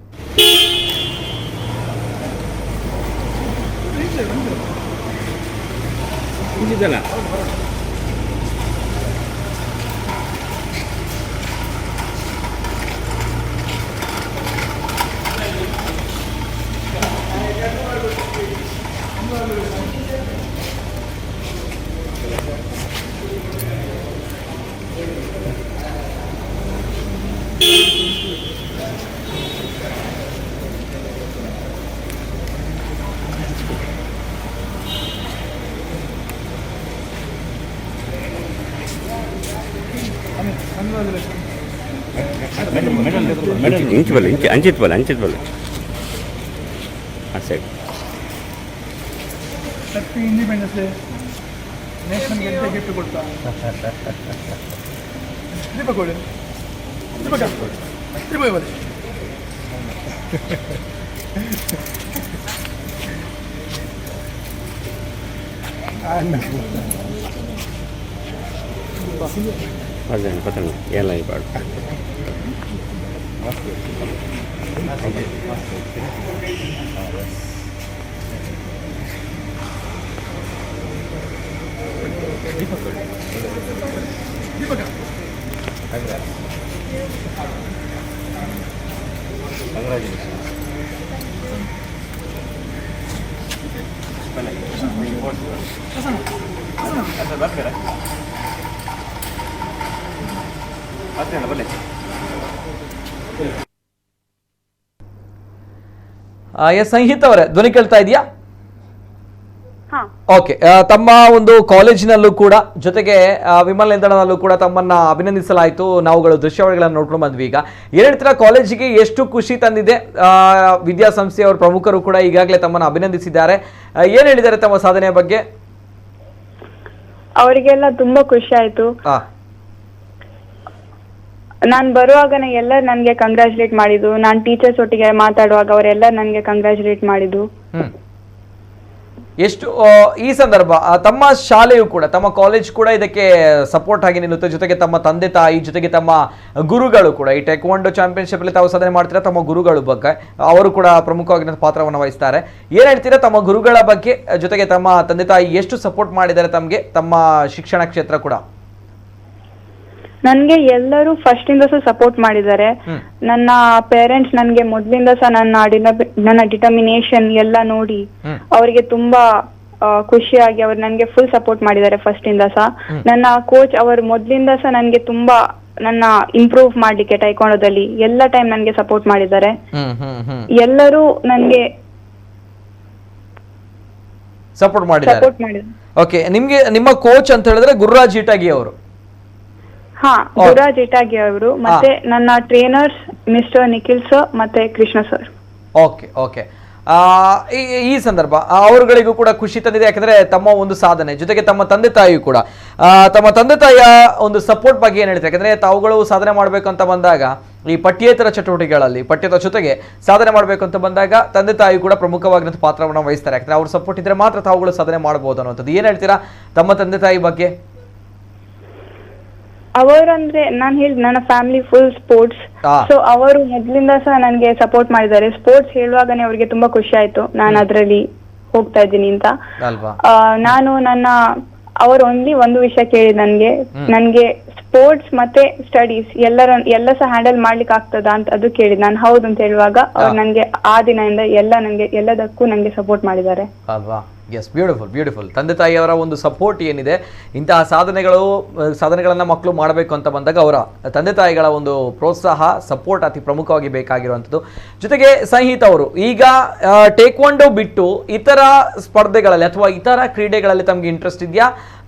ಇಂಚ್ ಬಲ್ಲ ಇಂಚ್ ಅಂಚಿತ್ ಬಲ್ಲ ಆ ಸೈಡ್ ಹ್ಯಾಪಿ ಇಂಡಿಪೆಂಡೆನ್ಸ್ ಡೇ. ನೇಷನ್ಗೆ ಎಂತ ಗಿಫ್ಟ್ ಕೊಡ್ತಾ ದೀಪ ಕೊಡಿ, ದೀಪ ಬನ್ನಿ. ಅದೇ ಪತಂಗ ಎಲ್ಲ ಇಬ್ಬರು ಎಸ್, ಸಂಹಿತ ಅವರೇ, ಧ್ವನಿ ಕೇಳ್ತಾ ಇದೆಯಾ? ಓಕೆ. ತಮ್ಮ ಒಂದು ಕಾಲೇಜಿನಲ್ಲೂ ಕೂಡ ಜೊತೆಗೆ ವಿಮಲ್ ನಿಲ್ದಾಣದಲ್ಲೂ ಕೂಡ ತಮ್ಮನ್ನ ಅಭಿನಂದಿಸಲಾಯಿತು. ನಾವುಗಳು ದೃಶ್ಯಾವಳಿಗಳನ್ನು ನೋಡ್ಕೊಂಡು ಬಂದ್ವಿ. ಈಗ ಏನ್ ಹೇಳ್ತೀರಾ, ಕಾಲೇಜಿಗೆ ಎಷ್ಟು ಖುಷಿ ತಂದಿದೆ? ವಿದ್ಯಾಸಂಸ್ಥೆಯವರ ಪ್ರಮುಖರು ಕೂಡ ಈಗಾಗಲೇ ತಮ್ಮನ್ನು ಅಭಿನಂದಿಸಿದ್ದಾರೆ. ಏನ್ ಹೇಳಿದ್ದಾರೆ ತಮ್ಮ ಸಾಧನೆಯ ಬಗ್ಗೆ? ಅವರಿಗೆಲ್ಲ ತುಂಬಾ ಖುಷಿ ಆಯ್ತು. ನಾನ್ ಬರುವಾಗನೇ ಎಲ್ಲರೂ ನನ್ಗೆ ಕಂಗ್ರಾಚುಲೇಟ್ ಮಾಡಿದ್ದು. ನಾನ್ ಟೀಚರ್ಸ್ ಒಟ್ಟಿಗೆ ಮಾತಾಡುವಾಗ ಅವರೆಲ್ಲ ನನ್ಗೆ ಕಂಗ್ರಾಚುಲೇಟ್ ಮಾಡಿದ್ದು. ಎಷ್ಟು ಈ ಸಂದರ್ಭ ತಮ್ಮ ಶಾಲೆಯು ಕೂಡ, ತಮ್ಮ ಕಾಲೇಜ್ ಕೂಡ ಇದಕ್ಕೆ ಸಪೋರ್ಟ್ ಆಗಿ ನಿಲ್ಲುತ್ತೆ. ಜೊತೆಗೆ ತಮ್ಮ ತಂದೆ ತಾಯಿ, ಜೊತೆಗೆ ತಮ್ಮ ಗುರುಗಳು ಕೂಡ ಈ ಟೇಕ್ವಾಂಡೋ ಚಾಂಪಿಯನ್ಶಿಪ್ ಅಲ್ಲಿ ತಾವು ಸಾಧನೆ ಮಾಡ್ತೀರಾ, ತಮ್ಮ ಗುರುಗಳ ಬಗ್ಗೆ ಅವರು ಕೂಡ ಪ್ರಮುಖವಾಗಿ ಪಾತ್ರವನ್ನು ವಹಿಸ್ತಾರೆ. ಏನ್ ಹೇಳ್ತೀರಾ ತಮ್ಮ ಗುರುಗಳ ಬಗ್ಗೆ? ಜೊತೆಗೆ ತಮ್ಮ ತಂದೆ ತಾಯಿ ಎಷ್ಟು ಸಪೋರ್ಟ್ ಮಾಡಿದ್ದಾರೆ ತಮಗೆ ತಮ್ಮ ಶಿಕ್ಷಣ ಕ್ಷೇತ್ರ ಕೂಡ? ನನ್ಗೆ ಎಲ್ಲರೂ ಫಸ್ಟ್ ಇಂದ ಸಹ ಸಪೋರ್ಟ್ ಮಾಡಿದ್ದಾರೆ. ನನ್ನ ಪೇರೆಂಟ್ಸ್ ನನ್ಗೆ ಮೊದ್ಲಿಂದ ಸಹ ನನ್ನ ಡಿಟರ್ಮಿನೇಷನ್ ಎಲ್ಲ ನೋಡಿ ಅವರಿಗೆ ತುಂಬಾ ಖುಷಿಯಾಗಿ ಅವ್ರು ನನ್ಗೆ ಫುಲ್ ಸಪೋರ್ಟ್ ಮಾಡಿದ್ದಾರೆ ಫಸ್ಟ್ ಇಂದ ಸಹ. ನನ್ನ ಕೋಚ್ ಅವರು ಮೊದ್ಲಿಂದ ಸಹ ನನ್ಗೆ ತುಂಬಾ ನನ್ನ ಇಂಪ್ರೂವ್ ಮಾಡ್ಲಿಕ್ಕೆ ಟೈಕ್ವಾಂಡೋದಲ್ಲಿ ಎಲ್ಲ ಟೈಮ್ ನನ್ಗೆ ಸಪೋರ್ಟ್ ಮಾಡಿದ್ದಾರೆ. ಎಲ್ಲರೂ ನನ್ಗೆ ಸಪೋರ್ಟ್ ಮಾಡಿದ್ದಾರೆ. ಓಕೆ, ನಿಮ್ಗೆ ನಿಮ್ಮ ಕೋಚ್ ಅಂತ ಹೇಳಿದ್ರೆ ಗುರುರಾಜ್ ಇಟಾಗಿ ಅವರು? ಗುರುರಾಜ್ ಇಟಾಗಿ ಅವರು, ಮತ್ತೆ ನನ್ನ ಟ್ರೈನರ್ಸ್ ಮಿಸ್ಟರ್ ನಿಖಿಲ್ ಸರ್ ಮತ್ತೆ ಕೃಷ್ಣ ಸರ್. Okay okay. ಈ ಸಂದರ್ಭ ಅವರುಗಳಿಗೂ ಕೂಡ ಖುಷಿ ತಂದಿದೆ. ಯಾಕಂದ್ರೆ ತಮ್ಮ ಒಂದು ಸಾಧನೆ ಜೊತೆಗೆ ತಮ್ಮ ತಂದೆ ತಾಯಿಯು ಕೂಡ ತಮ್ಮ ತಂದೆ ತಾಯಿಯ ಒಂದು ಸಪೋರ್ಟ್ ಬಗ್ಗೆ ಏನ್ ಹೇಳ್ತಾರೆ? ಯಾಕಂದ್ರೆ ತಾವುಗಳು ಸಾಧನೆ ಮಾಡ್ಬೇಕು ಅಂತ ಬಂದಾಗ ಈ ಪಠ್ಯೇತರ ಚಟುವಟಿಕೆಗಳಲ್ಲಿ ಪಠ್ಯದ ಜೊತೆಗೆ ಸಾಧನೆ ಮಾಡ್ಬೇಕು ಅಂತ ಬಂದಾಗ ತಂದೆ ತಾಯಿ ಕೂಡ ಪ್ರಮುಖವಾಗಿರೋ ಪಾತ್ರವನ್ನು ವಹಿಸ್ತಾರೆ. ಯಾಕಂದ್ರೆ ಅವ್ರ ಸಪೋರ್ಟ್ ಇದ್ರೆ ಮಾತ್ರ ತಾವುಗಳು ಸಾಧನೆ ಮಾಡಬಹುದು ಅನ್ನೋದು. ಏನ್ ಹೇಳ್ತೀರಾ ತಮ್ಮ ತಂದೆ ತಾಯಿ ಬಗ್ಗೆ? ಅವರಂದ್ರೆ ನಾನು ಹೇಳಿದ್ ನನ್ನ ಫ್ಯಾಮಿಲಿ ಫುಲ್ ಸ್ಪೋರ್ಟ್ಸ್. ಸೊ ಅವರು ಮೊದ್ಲಿಂದ ಸಹ ನನ್ಗೆ ಸಪೋರ್ಟ್ ಮಾಡಿದ್ದಾರೆ. ಸ್ಪೋರ್ಟ್ಸ್ ಹೇಳುವಾಗನೇ ಅವ್ರಿಗೆ ತುಂಬಾ ಖುಷಿ ಆಯ್ತು ನಾನು ಅದ್ರಲ್ಲಿ ಹೋಗ್ತಾ ಇದ್ದೀನಿ ಅಂತ. ನಾನು ನನ್ನ ಅವ್ರು ಓನ್ಲಿ ಒಂದು ವಿಷಯ ಕೇಳಿದ್ ನನ್ಗೆ ಸ್ಪೋರ್ಟ್ಸ್ ಮತ್ತೆ ಸ್ಟಡೀಸ್ ಎಲ್ಲ ಸಹ ಹ್ಯಾಂಡಲ್ ಮಾಡ್ಲಿಕ್ಕೆ ಆಗ್ತದ ಅಂತ ಅದು ಕೇಳಿದ್ ನಾನು ಹೌದು ಅಂತ ಹೇಳುವಾಗ ಅವ್ರು ನನ್ಗೆ ಆ ದಿನದಿಂದ ಎಲ್ಲದಕ್ಕೂ ನಂಗೆ ಸಪೋರ್ಟ್ ಮಾಡಿದ್ದಾರೆ ಅಲ್ವಾ. Yes, beautiful. ತಂದೆ ತಾಯಿಯವರ ಒಂದು ಸಪೋರ್ಟ್ ಏನಿದೆ, ಇಂತಹ ಸಾಧನೆಗಳನ್ನ ಮಕ್ಕಳು ಮಾಡಬೇಕು ಅಂತ ಬಂದಾಗ ಅವರ ತಂದೆ ತಾಯಿಗಳ ಒಂದು ಪ್ರೋತ್ಸಾಹ, ಸಪೋರ್ಟ್ ಅತಿ ಪ್ರಮುಖವಾಗಿ ಬೇಕಾಗಿರುವಂಥದ್ದು. ಜೊತೆಗೆ ಸಂಹಿತ ಅವರು ಈಗ ಟೇಕ್ವಾಂಡೋ ಬಿಟ್ಟು ಇತರ ಸ್ಪರ್ಧೆಗಳಲ್ಲಿ ಅಥವಾ ಇತರ ಕ್ರೀಡೆಗಳಲ್ಲಿ ತಮಗೆ ಇಂಟ್ರೆಸ್ಟ್ ಇದೆಯಾ?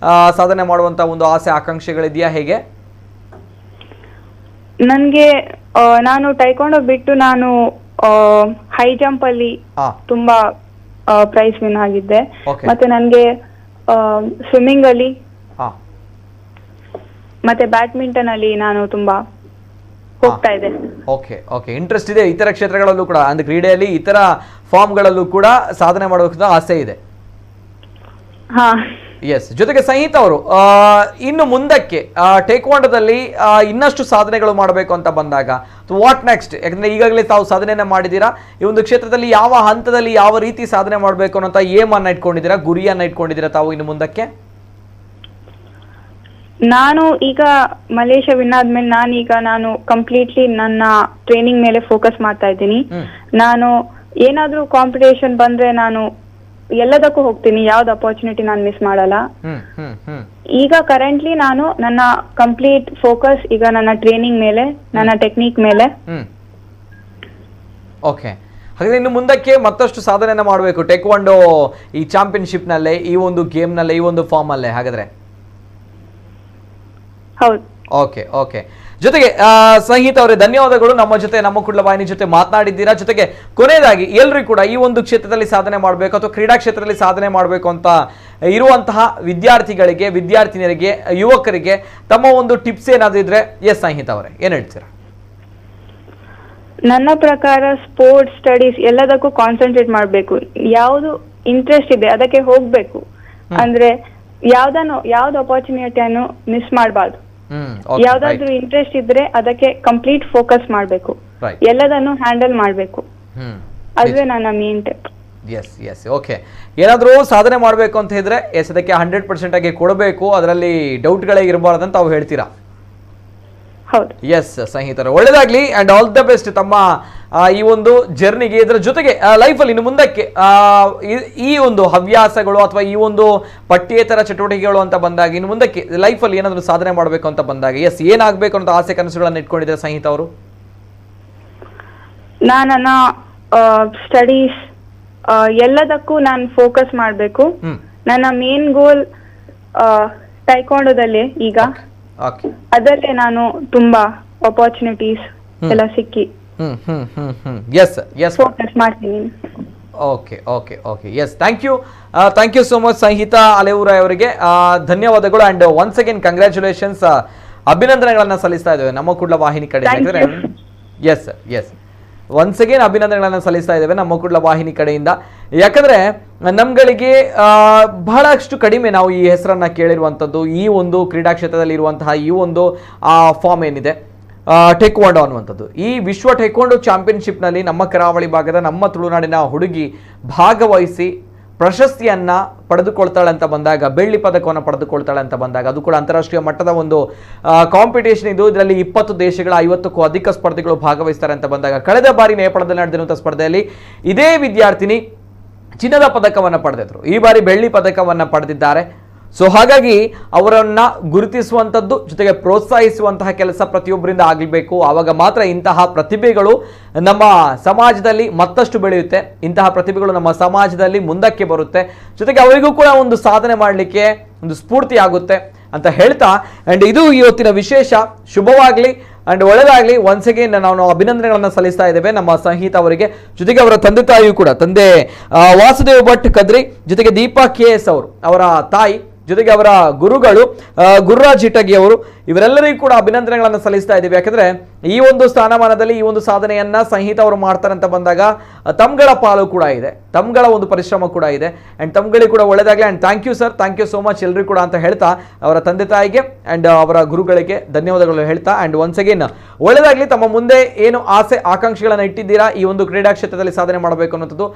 ಸಾಧನೆ ಮಾಡುವಂತ ಒಂದು ಆಸೆ ಆಕಾಂಕ್ಷೆಗಳಿದೆಯಾ? ಹೇಗೆ? ನನ್ಗೆ ನಾನು ಟೈಕ್ವಾಂಡೋ ಬಿಟ್ಟು ನಾನು ಹೈ ಜಂಪ್ ಅಲ್ಲಿ ತುಂಬಾ ಪ್ರೈಸ್ ವಿನ್ ಆಗಿದ್ದೆ. ಮತ್ತೆ ನನ್ಗೆ ಸ್ವಿಮ್ಮಿಂಗ್ ಅಲ್ಲಿ ಮತ್ತೆ ಬ್ಯಾಡ್ಮಿಂಟನ್ ಅಲ್ಲಿ ನಾನು ತುಂಬಾ ಹೋಗ್ತಾ ಇದ್ದೆ. ಓಕೆ, ಇಂಟ್ರೆಸ್ಟ್ ಇದೆ ಇತರ ಕ್ಷೇತ್ರಗಳಲ್ಲೂ ಕೂಡ, ಅಂದ್ರೆ ಕ್ರೀಡೆಯಲ್ಲಿ ಇತರ ಫಾರ್ಮ್ಗಳಲ್ಲೂ ಕೂಡ ಸಾಧನೆ ಮಾಡಬೇಕಂತ ಆಸೆ ಇದೆ. ಎಸ್. ಜೊತೆಗೆ ಸಂಹಿತ ಅವರು ಇನ್ನು ಮುಂದಕ್ಕೆ ಟೇಕ್ವಾಂಡೋದಲ್ಲಿ ಇನ್ನಷ್ಟು ಸಾಧನೆಗಳು ಮಾಡಬೇಕು ಅಂತ ಬಂದಾಗ ವಾಟ್ ನೆಕ್ಸ್ಟ್? ಯಾಕಂದ್ರೆ ಈಗಾಗಲೇ ತಾವು ಸಾಧನೆಯನ್ನ ಮಾಡಿದ್ದೀರಾ, ಈ ಒಂದು ಕ್ಷೇತ್ರದಲ್ಲಿ ಯಾವ ಹಂತದಲ್ಲಿ ಯಾವ ರೀತಿ ಸಾಧನೆ ಮಾಡಬೇಕು ಅನ್ನೋ ಏಮ್ ಅನ್ನ ಇಟ್ಕೊಂಡಿದ್ದೀರಾ, ಗುರಿಯನ್ನ ಇಟ್ಕೊಂಡಿದ್ದೀರಾ ತಾವು ಇನ್ನು ಮುಂದಕ್ಕೆ? ನಾನು ಈಗ ಮಲೇಷ್ಯಾ ವಿನ್ ಆದ್ಮೇಲೆ ನಾನು ಕಂಪ್ಲೀಟ್ಲಿ ನನ್ನ ಟ್ರೈನಿಂಗ್ ಮೇಲೆ ಫೋಕಸ್ ಮಾಡ್ತಾ ಇದ್ದೀನಿ. ನಾನು ಏನಾದ್ರೂ ಕಾಂಪಿಟೇಷನ್ ಬಂದ್ರೆ ನಾನು ಎಲ್ಲದಕ್ಕೂ ಹೋಗ್ತೀನಿ, ಯಾವ್ದು ಅಪರ್ಚುನಿಟಿ ನಾನು ಮಿಸ್ ಮಾಡಲ್ಲ. ಈಗ ಕರೆಂಟ್ಲಿ ನಾನು ನನ್ನ ಕಂಪ್ಲೀಟ್ ಫೋಕಸ್ ಈಗ ನನ್ನ ಟ್ರೈನಿಂಗ್ ಮೇಲೆ, ನನ್ನ ಟೆಕ್ನಿಕ್ ಮೇಲೆ. ಓಕೆ, ಹಾಗಾದ್ರೆ ಇನ್ನು ಮುಂದಕ್ಕೆ ಮತ್ತಷ್ಟು ಸಾಧನೆಯನ್ನ ಮಾಡಬೇಕು ಟೇಕ್ವಾಂಡೋ ಈ ಚಾಂಪಿಯನ್ಶಿಪ್ ನಲ್ಲೇ, ಈ ಒಂದು ಗೇಮ್ ನಲ್ಲೇ, ಈ ಒಂದು ಫಾರ್ಮ್ ಅಲ್ಲೇ ಹಾಗಾದ್ರೆ? ಹೌದು. ಓಕೆ. ಜೊತೆಗೆ ಸಂಹಿತ ಅವರೇ, ಧನ್ಯವಾದಗಳು ನಮ್ಮ ಜೊತೆ, ನಮ್ಮ ಕುಡ್ಲ ವಾಹಿನಿ ಜೊತೆ ಮಾತನಾಡಿದ್ದೀರಾ. ಜೊತೆಗೆ ಕೊನೆಯದಾಗಿ ಎಲ್ಲರೂ ಕೂಡ ಈ ಒಂದು ಕ್ಷೇತ್ರದಲ್ಲಿ ಸಾಧನೆ ಮಾಡಬೇಕು ಅಥವಾ ಕ್ರೀಡಾ ಕ್ಷೇತ್ರದಲ್ಲಿ ಸಾಧನೆ ಮಾಡಬೇಕು ಅಂತ ಇರುವಂತಹ ವಿದ್ಯಾರ್ಥಿಗಳಿಗೆ, ವಿದ್ಯಾರ್ಥಿನಿಯರಿಗೆ, ಯುವಕರಿಗೆ ತಮ್ಮ ಒಂದು ಟಿಪ್ಸ್ ಏನಾದ್ರು ಇದ್ರೆ ಎಸ್ ಸಂಹಿತ ಅವರೇ ಏನ್ ಹೇಳ್ತೀರಾ? ನನ್ನ ಪ್ರಕಾರ ಸ್ಪೋರ್ಟ್ಸ್, ಸ್ಟಡೀಸ್ ಎಲ್ಲದಕ್ಕೂ ಕಾನ್ಸಂಟ್ರೇಟ್ ಮಾಡಬೇಕು. ಯಾವ್ದು ಇಂಟ್ರೆಸ್ಟ್ ಇದೆ ಅದಕ್ಕೆ ಹೋಗ್ಬೇಕು. ಅಂದ್ರೆ ಯಾವ್ದು ಅಪರ್ಚುನಿಟಿಯನ್ನು ಮಿಸ್ ಮಾಡಬಾರ್ದು. ಯಾವ್ದಾದ್ರು ಇಂಟ್ರೆಸ್ಟ್ ಇದ್ರೆ ಅದಕ್ಕೆ ಕಂಪ್ಲೀಟ್ ಫೋಕಸ್ ಮಾಡಬೇಕು, ಎಲ್ಲದನ್ನು ಹ್ಯಾಂಡಲ್ ಮಾಡಬೇಕು. ಅದೇ ನನ್ನ ಮೇನ್ ಟಿಪ್. ಎಸ್. ಓಕೆ, ಏನಾದರೂ ಸಾಧನೆ ಮಾಡಬೇಕು ಅಂತ ಇದ್ರೆ ಅದಕ್ಕೆ 100% ಆಗಿ ಕೊಡಬೇಕು, ಅದರಲ್ಲಿ ಡೌಟ್ಗಳೇ ಇರಬಾರ್ದಂತ ತಾವು ಹೇಳ್ತೀರಾ? ಹೌದು. ಎಸ್ ಸಂಹಿತರ, ಒಳ್ಳೆದಾಗ್ಲಿ ಅಂಡ್ ಆಲ್ ದ ಬೆಸ್ಟ್ ತಮ್ಮ ಈ ಒಂದು ಜರ್ನಿಗೆ. ಇದರ ಜೊತೆಗೆ ಲೈಫಲ್ಲಿ ಇನ್ನು ಮುಂದಕ್ಕೆ ಈ ಒಂದು ಹವ್ಯಾಸಗಳು ಅಥವಾ ಈ ಒಂದು ಪಠ್ಯೇತರ ಚಟುವಟಿಕೆಗಳು ಅಂತ ಬಂದಾಗ ಇನ್ನು ಮುಂದಕ್ಕೆ ಲೈಫಲ್ಲಿ ಏನಾದರೂ ಸಾಧನೆ ಮಾಡಬೇಕು ಅಂತ ಬಂದಾಗ ಏನಾಗಬೇಕು ಅಂತ ಆಸೆ ಕನಸುಗಳನ್ನು ಇಟ್ಕೊಂಡಿದ್ದಾರೆ ಸಂಹಿತ ಅವರು? ನನ್ನ ಸ್ಟಡೀಸ್ ಎಲ್ಲದಕ್ಕೂ ನಾನು ಫೋಕಸ್ ಮಾಡಬೇಕು. ನನ್ನ ಮೇನ್ ಗೋಲ್ ಟೈಕ್ವಾಂಡೋದಲ್ಲಿ ಈಗ ಅದರಲ್ಲೇ ನಾನು ತುಂಬಾ ಅಪರ್ಚುನಿಟೀಸ್ ಎಲ್ಲ ಸಿಕ್ಕಿ ಫೋಕಸ್ ಮಾಡ್ತೀನಿ. Okay. Yes, thank you so much Samhita ಅಲೆಯೂರ ಅವರಿಗೆ ಧನ್ಯವಾದಗಳು ಅಂಡ್ ಒನ್ಸ್ ಅಗೇನ್ ಕಂಗ್ರ್ಯಾಚುಲೇಷನ್ಸ್, ಅಭಿನಂದನೆಗಳನ್ನ ಸಲ್ಲಿಸ್ತಾ ಇದ್ದೇವೆ ನಮ್ಮ ಕುಡ್ಲ ವಾಹಿನಿ ಕಡೆಯಿಂದ. ಎಸ್ ಒನ್ಸ್ ಅಗೇನ್ ಅಭಿನಂದನೆಗಳನ್ನ ಸಲ್ಲಿಸ್ತಾ ಇದ್ದೇವೆ ನಮ್ಮ ಕುಡ್ಲ ವಾಹಿನಿ ಕಡೆಯಿಂದ. ಯಾಕಂದ್ರೆ ನಮ್ಗಳಿಗೆ ಬಹಳಷ್ಟು ಕಡಿಮೆ ನಾವು ಈ ಹೆಸರನ್ನ ಕೇಳಿರುವಂಥದ್ದು. ಈ ಒಂದು ಕ್ರೀಡಾ ಕ್ಷೇತ್ರದಲ್ಲಿ ಇರುವಂತಹ ಈ ಒಂದು ಫಾರ್ಮ್ ಏನಿದೆ ಟೇಕ್ವಾಂಡೋ ಅನ್ನುವಂಥದ್ದು, ಈ ವಿಶ್ವ ಟೇಕ್ವಾಂಡೋ ಚಾಂಪಿಯನ್ಶಿಪ್ನಲ್ಲಿ ನಮ್ಮ ಕರಾವಳಿ ಭಾಗದ, ನಮ್ಮ ತುಳುನಾಡಿನ ಹುಡುಗಿ ಭಾಗವಹಿಸಿ ಪ್ರಶಸ್ತಿಯನ್ನ ಪಡೆದುಕೊಳ್ತಾಳೆ ಅಂತ ಬಂದಾಗ, ಬೆಳ್ಳಿ ಪದಕವನ್ನು ಪಡೆದುಕೊಳ್ತಾಳೆ ಅಂತ ಬಂದಾಗ, ಅದು ಕೂಡ ಅಂತಾರಾಷ್ಟ್ರೀಯ ಮಟ್ಟದ ಒಂದು ಕಾಂಪಿಟೇಷನ್ ಇದು. ಇದರಲ್ಲಿ 20 ದೇಶಗಳ 50ಕ್ಕೂ ಅಧಿಕ ಸ್ಪರ್ಧಿಗಳು ಭಾಗವಹಿಸ್ತಾರೆ ಅಂತ ಬಂದಾಗ, ಕಳೆದ ಬಾರಿ ನೇಪಾಳದಲ್ಲಿ ನಡೆದಿರುವಂತಹ ಸ್ಪರ್ಧೆಯಲ್ಲಿ ಇದೇ ವಿದ್ಯಾರ್ಥಿನಿ ಚಿನ್ನದ ಪದಕವನ್ನು ಪಡೆದಿದ್ರು, ಈ ಬಾರಿ ಬೆಳ್ಳಿ ಪದಕವನ್ನು ಪಡೆದಿದ್ದಾರೆ. ಸೊ ಹಾಗಾಗಿ ಅವರನ್ನ ಗುರುತಿಸುವಂಥದ್ದು ಜೊತೆಗೆ ಪ್ರೋತ್ಸಾಹಿಸುವಂತಹ ಕೆಲಸ ಪ್ರತಿಯೊಬ್ಬರಿಂದ ಆಗಬೇಕು. ಆವಾಗ ಮಾತ್ರ ಇಂತಹ ಪ್ರತಿಭೆಗಳು ನಮ್ಮ ಸಮಾಜದಲ್ಲಿ ಮತ್ತಷ್ಟು ಬೆಳೆಯುತ್ತೆ, ಇಂತಹ ಪ್ರತಿಭೆಗಳು ನಮ್ಮ ಸಮಾಜದಲ್ಲಿ ಮುಂದಕ್ಕೆ ಬರುತ್ತೆ, ಜೊತೆಗೆ ಅವರಿಗೂ ಕೂಡ ಒಂದು ಸಾಧನೆ ಮಾಡಲಿಕ್ಕೆ ಒಂದು ಸ್ಫೂರ್ತಿ ಆಗುತ್ತೆ ಅಂತ ಹೇಳ್ತಾ ಅಂಡ್ ಇದು ಇವತ್ತಿನ ವಿಶೇಷ. ಶುಭವಾಗಲಿ ಅಂಡ್ ಒಳ್ಳೆದಾಗಲಿ. ಒನ್ಸ್ ಅಗೇನ್ ನಾವು ಅಭಿನಂದನೆಗಳನ್ನು ಸಲ್ಲಿಸ್ತಾ ಇದ್ದೇವೆ ನಮ್ಮ ಸಂಹಿತ ಅವರಿಗೆ, ಜೊತೆಗೆ ಅವರ ತಂದೆ ತಾಯಿಯೂ ಕೂಡ, ತಂದೆ ವಾಸುದೇವ್ ಭಟ್ ಕದ್ರಿ, ಜೊತೆಗೆ ದೀಪಾ KS ಅವರು ಅವರ ತಾಯಿ, ಜೊತೆಗೆ ಅವರ ಗುರುಗಳು ಗುರುರಾಜ್ ಇಟಗಿ ಅವರು, ಇವರೆಲ್ಲರಿಗೂ ಕೂಡ ಅಭಿನಂದನೆಗಳನ್ನು ಸಲ್ಲಿಸ್ತಾ ಇದ್ದೀವಿ. ಯಾಕಂದ್ರೆ ಈ ಒಂದು ಸ್ಥಾನಮಾನದಲ್ಲಿ ಈ ಒಂದು ಸಾಧನೆಯನ್ನ ಸಂಹಿತ ಅವರು ಮಾಡ್ತಾರೆ ಅಂತ ಬಂದಾಗ ತಮ್ಗಳ ಪಾಲು ಕೂಡ ಇದೆ, ತಮ್ಗಳ ಒಂದು ಪರಿಶ್ರಮ ಕೂಡ ಇದೆ. ಅಂಡ್ ತಮ್ಗಳಿಗೆ ಕೂಡ ಒಳ್ಳೆದಾಗಲಿ. And thank you sir, thank you so much ಎಲ್ರಿಗೂ ಕೂಡ ಅಂತ ಹೇಳ್ತಾ ಅವರ ತಂದೆ ತಾಯಿಗೆ ಅಂಡ್ ಅವರ ಗುರುಗಳಿಗೆ ಧನ್ಯವಾದಗಳು ಹೇಳ್ತಾ ಅಂಡ್ ಒನ್ಸ್ ಅಗೇನ್ ಒಳ್ಳೆದಾಗ್ಲಿ. ತಮ್ಮ ಮುಂದೆ ಏನು ಆಸೆ ಆಕಾಂಕ್ಷೆಗಳನ್ನ ಇಟ್ಟಿದ್ದೀರಾ ಈ ಒಂದು ಕ್ರೀಡಾ ಕ್ಷೇತ್ರದಲ್ಲಿ ಸಾಧನೆ ಮಾಡಬೇಕು ಅನ್ನೋದು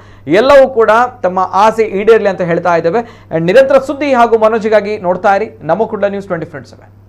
ಎಲ್ಲವೂ ಕೂಡ ತಮ್ಮ ಆಸೆ ಈಡೇರಲಿ ಅಂತ ಹೇಳ್ತಾ ಇದ್ದೇವೆ. ಅಂಡ್ ನಿರಂತರ ಸುದ್ದಿ ಹಾಗೂ ಮನೋಜಿಗಾಗಿ ನೋಡ್ತಾ ಇರಿ ನಮ್ಮ ಕುಡ್ಲ ನ್ಯೂಸ್ 24/7.